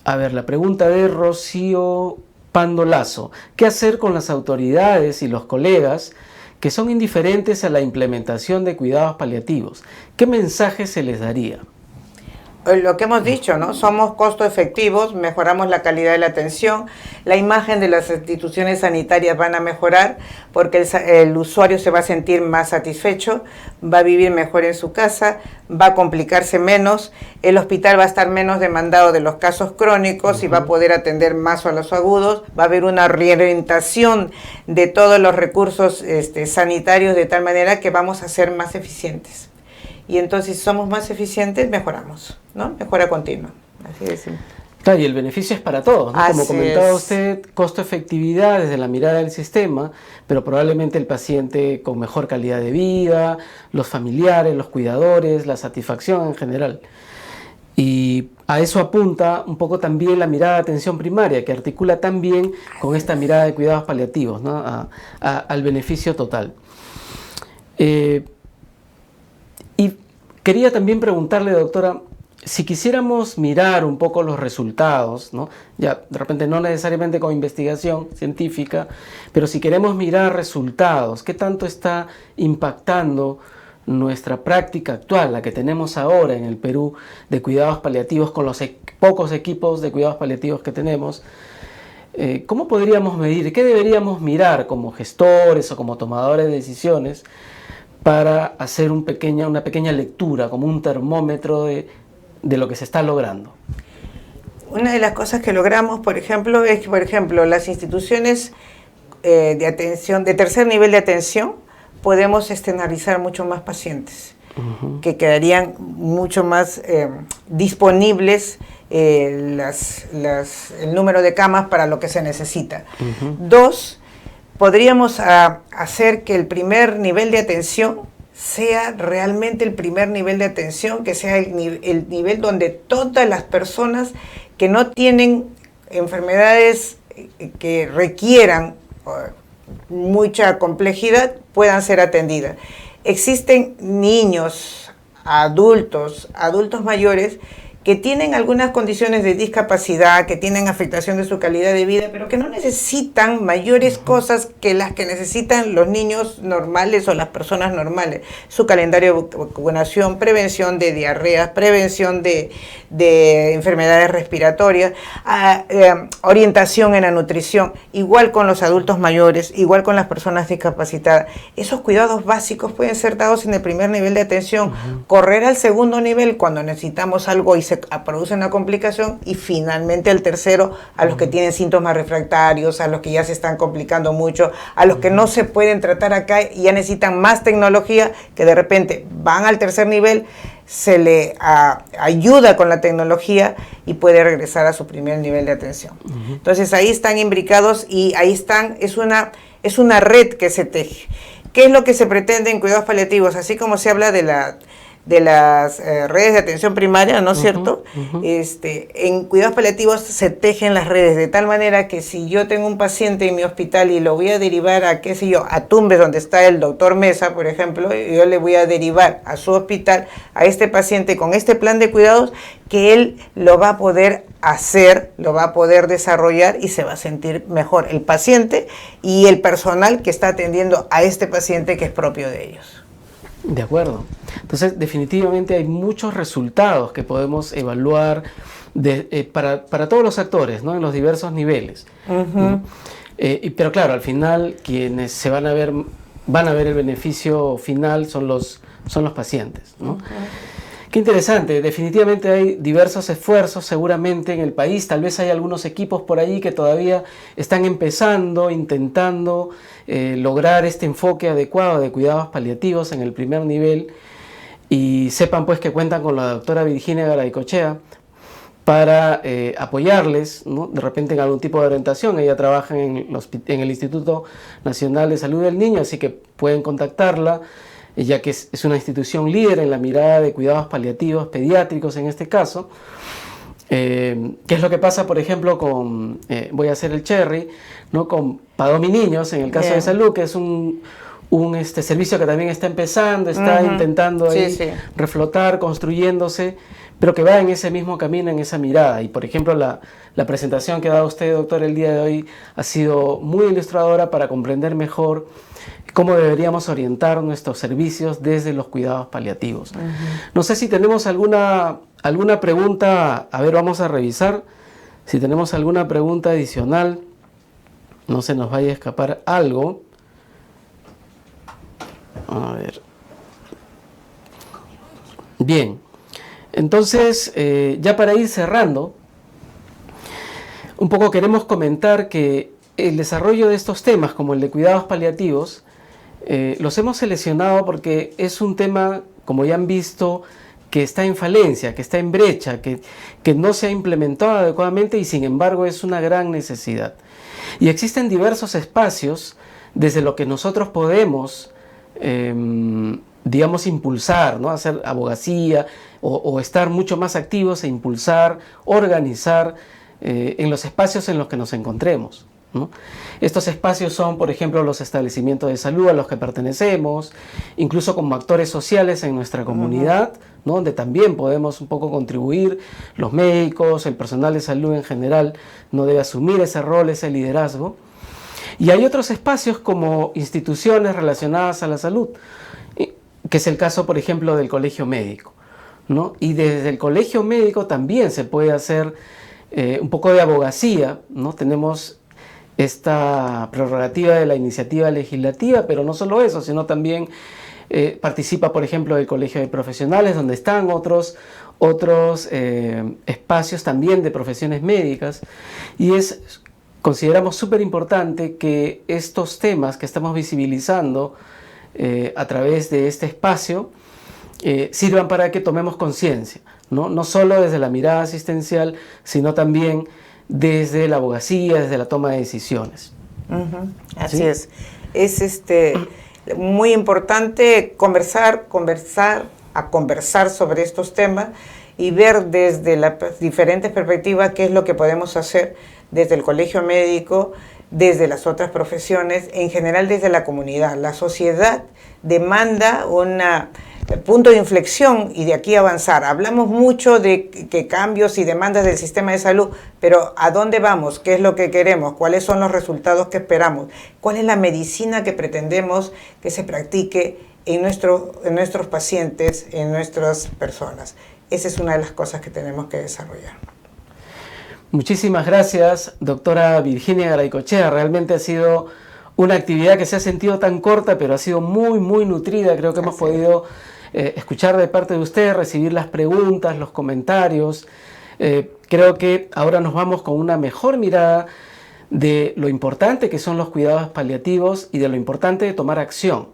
la pregunta de Rocío Pandolazo: ¿qué hacer con las autoridades y los colegas que son indiferentes a la implementación de cuidados paliativos? ¿Qué mensaje se les daría? Lo que hemos dicho, ¿no? Somos costo efectivos, mejoramos la calidad de la atención, la imagen de las instituciones sanitarias van a mejorar porque el usuario se va a sentir más satisfecho, va a vivir mejor en su casa, va a complicarse menos, el hospital va a estar menos demandado de los casos crónicos y va a poder atender más a los agudos, va a haber una reorientación de todos los recursos sanitarios de tal manera que vamos a ser más eficientes. Y entonces, si somos más eficientes, mejoramos, ¿no? Mejora continua, así de simple. Claro, y el beneficio es para todos, ¿no? Como comentaba usted, costo-efectividad desde la mirada del sistema, pero probablemente el paciente con mejor calidad de vida, los familiares, los cuidadores, la satisfacción en general. Y a eso apunta un poco también la mirada de atención primaria, que articula también con esta mirada de cuidados paliativos, ¿no? Al beneficio total. Y quería también preguntarle, doctora, si quisiéramos mirar un poco los resultados, ¿no? Ya de repente no necesariamente con investigación científica, pero si queremos mirar resultados, ¿qué tanto está impactando nuestra práctica actual, la que tenemos ahora en el Perú de cuidados paliativos, con los pocos equipos de cuidados paliativos que tenemos? ¿Cómo podríamos medir? ¿Qué deberíamos mirar como gestores o como tomadores de decisiones para hacer una pequeña lectura, como un termómetro de lo que se está logrando? Una de las cosas que logramos, por ejemplo, es que, las instituciones de atención, de tercer nivel de atención, podemos externalizar mucho más pacientes, que quedarían mucho más disponibles el número de camas para lo que se necesita. Dos, podríamos hacer que el primer nivel de atención sea realmente el primer nivel de atención, que sea el nivel donde todas las personas que no tienen enfermedades que requieran mucha complejidad puedan ser atendidas. Existen niños, adultos mayores que tienen algunas condiciones de discapacidad, que tienen afectación de su calidad de vida, pero que no necesitan mayores cosas que las que necesitan los niños normales o las personas normales. Su calendario de vacunación, prevención de diarreas, prevención de enfermedades respiratorias, orientación en la nutrición, igual con los adultos mayores, igual con las personas discapacitadas. Esos cuidados básicos pueden ser dados en el primer nivel de atención, correr al segundo nivel cuando necesitamos algo y se produce una complicación, y finalmente al tercero a los que tienen síntomas refractarios, a los que ya se están complicando mucho, a los que no se pueden tratar acá y ya necesitan más tecnología, que de repente van al tercer nivel, se le ayuda con la tecnología y puede regresar a su primer nivel de atención. Entonces ahí están imbricados y ahí están, es una red que se teje. ¿Qué es lo que se pretende en cuidados paliativos? Así como se habla de las redes de atención primaria, ¿no es cierto? En cuidados paliativos se tejen las redes de tal manera que si yo tengo un paciente en mi hospital y lo voy a derivar a, qué sé yo, a Tumbes, donde está el doctor Mesa, por ejemplo, yo le voy a derivar a su hospital a este paciente con este plan de cuidados, que él lo va a poder hacer, lo va a poder desarrollar y se va a sentir mejor el paciente y el personal que está atendiendo a este paciente, que es propio de ellos. De acuerdo. Entonces, definitivamente hay muchos resultados que podemos evaluar para todos los actores, ¿no? En los diversos niveles. Pero claro, al final quienes se van a ver el beneficio final son los pacientes, ¿no? Qué interesante. Definitivamente hay diversos esfuerzos seguramente en el país. Tal vez hay algunos equipos por ahí que todavía están empezando, intentando lograr este enfoque adecuado de cuidados paliativos en el primer nivel, y sepan pues que cuentan con la doctora Virginia Garaycochea para apoyarles, ¿no? De repente en algún tipo de orientación. Ella trabaja en el Instituto Nacional de Salud del Niño, así que pueden contactarla, ya que es una institución líder en la mirada de cuidados paliativos pediátricos en este caso. ¿Qué es lo que pasa, por ejemplo, con, voy a hacer el cherry, ¿no? Con Padomi Niños, en el caso de salud, que es un servicio que también está empezando, está intentando ahí reflotar, construyéndose, pero que va en ese mismo camino, en esa mirada. Y, por ejemplo, la presentación que ha dado usted, doctor, el día de hoy ha sido muy ilustradora para comprender mejor cómo deberíamos orientar nuestros servicios desde los cuidados paliativos. No sé si tenemos alguna pregunta. A ver, vamos a revisar si tenemos alguna pregunta adicional. No se nos vaya a escapar algo. A ver. Bien. Entonces, ya para ir cerrando, un poco queremos comentar que el desarrollo de estos temas, como el de cuidados paliativos, los hemos seleccionado porque es un tema, como ya han visto, que está en falencia, que está en brecha, que no se ha implementado adecuadamente, y sin embargo es una gran necesidad. Y existen diversos espacios desde lo que nosotros podemos, digamos, impulsar, ¿no? Hacer abogacía o estar mucho más activos e impulsar, organizar en los espacios en los que nos encontremos, ¿no? Estos espacios son, por ejemplo, los establecimientos de salud a los que pertenecemos, incluso como actores sociales en nuestra comunidad, ¿no? Donde también podemos un poco contribuir. Los médicos, el personal de salud en general no debe asumir ese rol, ese liderazgo. Y hay otros espacios como instituciones relacionadas a la salud, que es el caso, por ejemplo, del colegio médico, ¿no? Y desde el colegio médico también se puede hacer un poco de abogacía, ¿no? Tenemos esta prerrogativa de la iniciativa legislativa, pero no solo eso, sino también participa, por ejemplo, el colegio de profesionales, donde están otros espacios también de profesiones médicas, y consideramos súper importante que estos temas que estamos visibilizando a través de este espacio sirvan para que tomemos conciencia, ¿no? No solo desde la mirada asistencial, sino también desde la abogacía, desde la toma de decisiones. Así ¿sí? Es muy importante conversar sobre estos temas y ver desde las diferentes perspectivas qué es lo que podemos hacer desde el colegio médico, desde las otras profesiones, en general desde la comunidad. La sociedad demanda una punto de inflexión y de aquí avanzar. Hablamos mucho de que cambios y demandas del sistema de salud, pero ¿a dónde vamos? ¿Qué es lo que queremos? ¿Cuáles son los resultados que esperamos? ¿Cuál es la medicina que pretendemos que se practique en nuestros pacientes, en nuestras personas? Esa es una de las cosas que tenemos que desarrollar. Muchísimas gracias, doctora Virginia Garaycochea. Realmente ha sido una actividad que se ha sentido tan corta, pero ha sido muy, muy nutrida. Creo que hemos podido escuchar de parte de usted, recibir las preguntas, los comentarios. Creo que ahora nos vamos con una mejor mirada de lo importante que son los cuidados paliativos y de lo importante de tomar acción,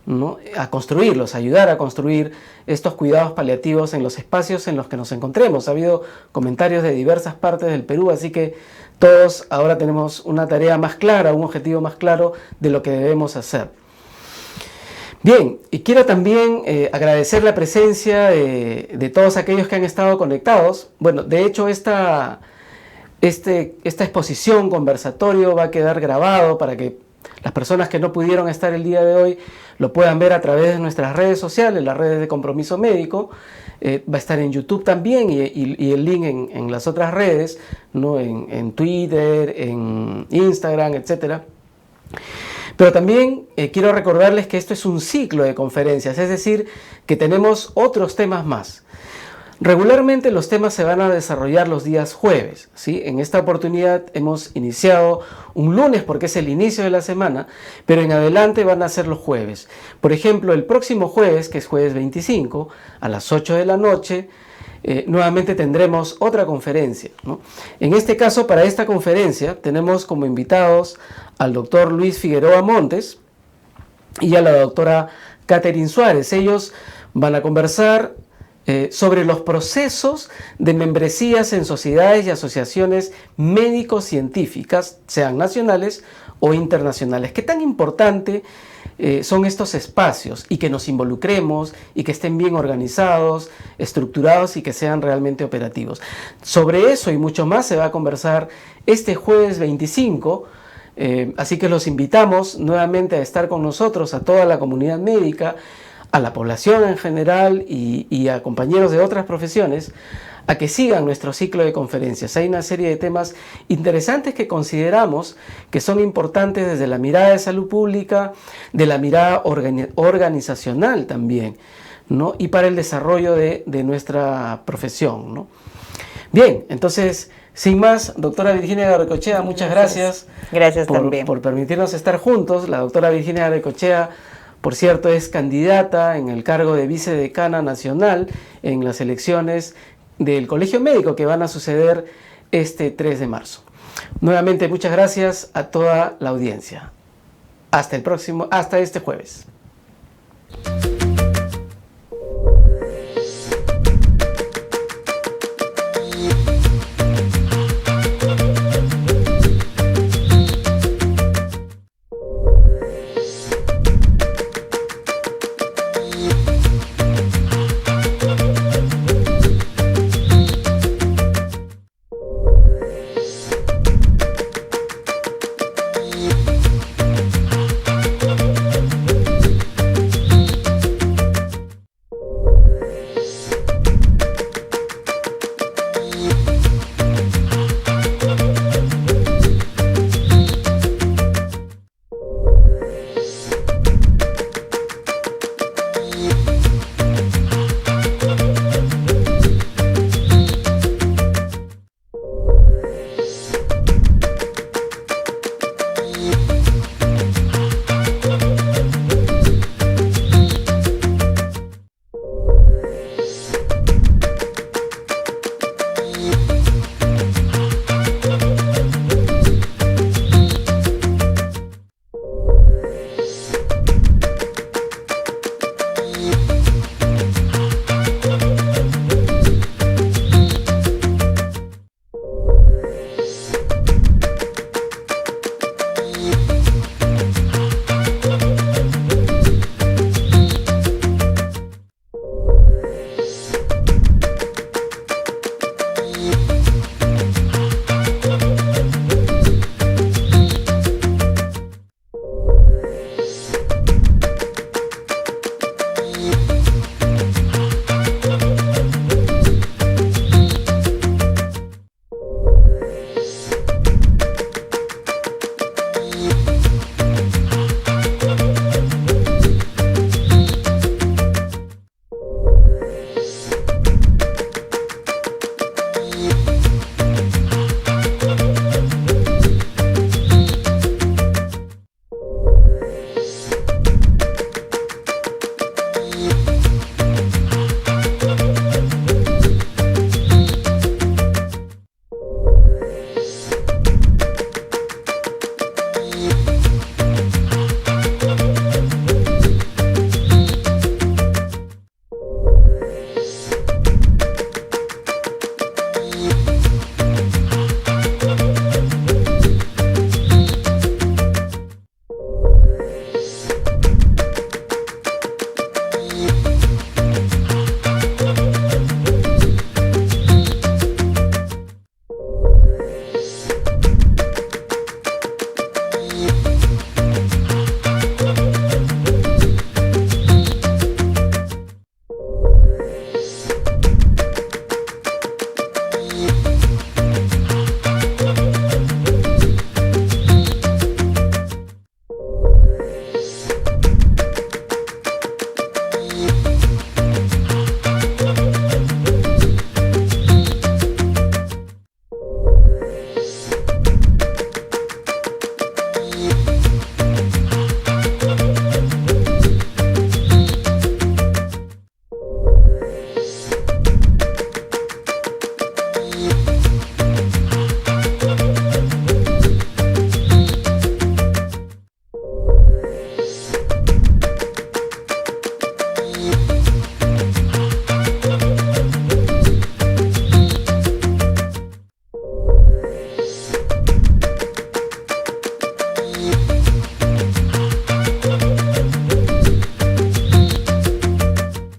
¿no? A construirlos, ayudar a construir estos cuidados paliativos en los espacios en los que nos encontremos. Ha habido comentarios de diversas partes del Perú, así que todos ahora tenemos una tarea más clara, un objetivo más claro de lo que debemos hacer. Bien, y quiero también agradecer la presencia de todos aquellos que han estado conectados. Bueno, de hecho esta exposición, conversatorio, va a quedar grabado para que las personas que no pudieron estar el día de hoy lo puedan ver a través de nuestras redes sociales, las redes de Compromiso Médico. Va a estar en YouTube también y el link en las otras redes, ¿no? En Twitter, en Instagram, etc. Pero también quiero recordarles que esto es un ciclo de conferencias, es decir, que tenemos otros temas más. Regularmente los temas se van a desarrollar los días jueves, ¿sí? En esta oportunidad hemos iniciado un lunes porque es el inicio de la semana, pero en adelante van a ser los jueves. Por ejemplo, el próximo jueves, que es jueves 25, a las 8 de la noche, nuevamente tendremos otra conferencia, ¿no? En este caso, para esta conferencia, tenemos como invitados al doctor Luis Figueroa Montes y a la doctora Catherine Suárez. Ellos van a conversar sobre los procesos de membresías en sociedades y asociaciones médico-científicas, sean nacionales o internacionales. ¿Qué tan importante son estos espacios y que nos involucremos y que estén bien organizados, estructurados y que sean realmente operativos? Sobre eso y mucho más se va a conversar este jueves 25, así que los invitamos nuevamente a estar con nosotros, a toda la comunidad médica, a la población en general y a compañeros de otras profesiones, a que sigan nuestro ciclo de conferencias. Hay una serie de temas interesantes que consideramos que son importantes desde la mirada de salud pública, de la mirada organizacional también, ¿no? Y para el desarrollo de nuestra profesión, ¿no? Bien, entonces, sin más, doctora Virginia Garaycochea, muchas gracias. Gracias también por permitirnos estar juntos. La doctora Virginia Garaycochea, por cierto, es candidata en el cargo de vicedecana nacional en las elecciones del Colegio Médico que van a suceder este 3 de marzo. Nuevamente, muchas gracias a toda la audiencia. Hasta este jueves.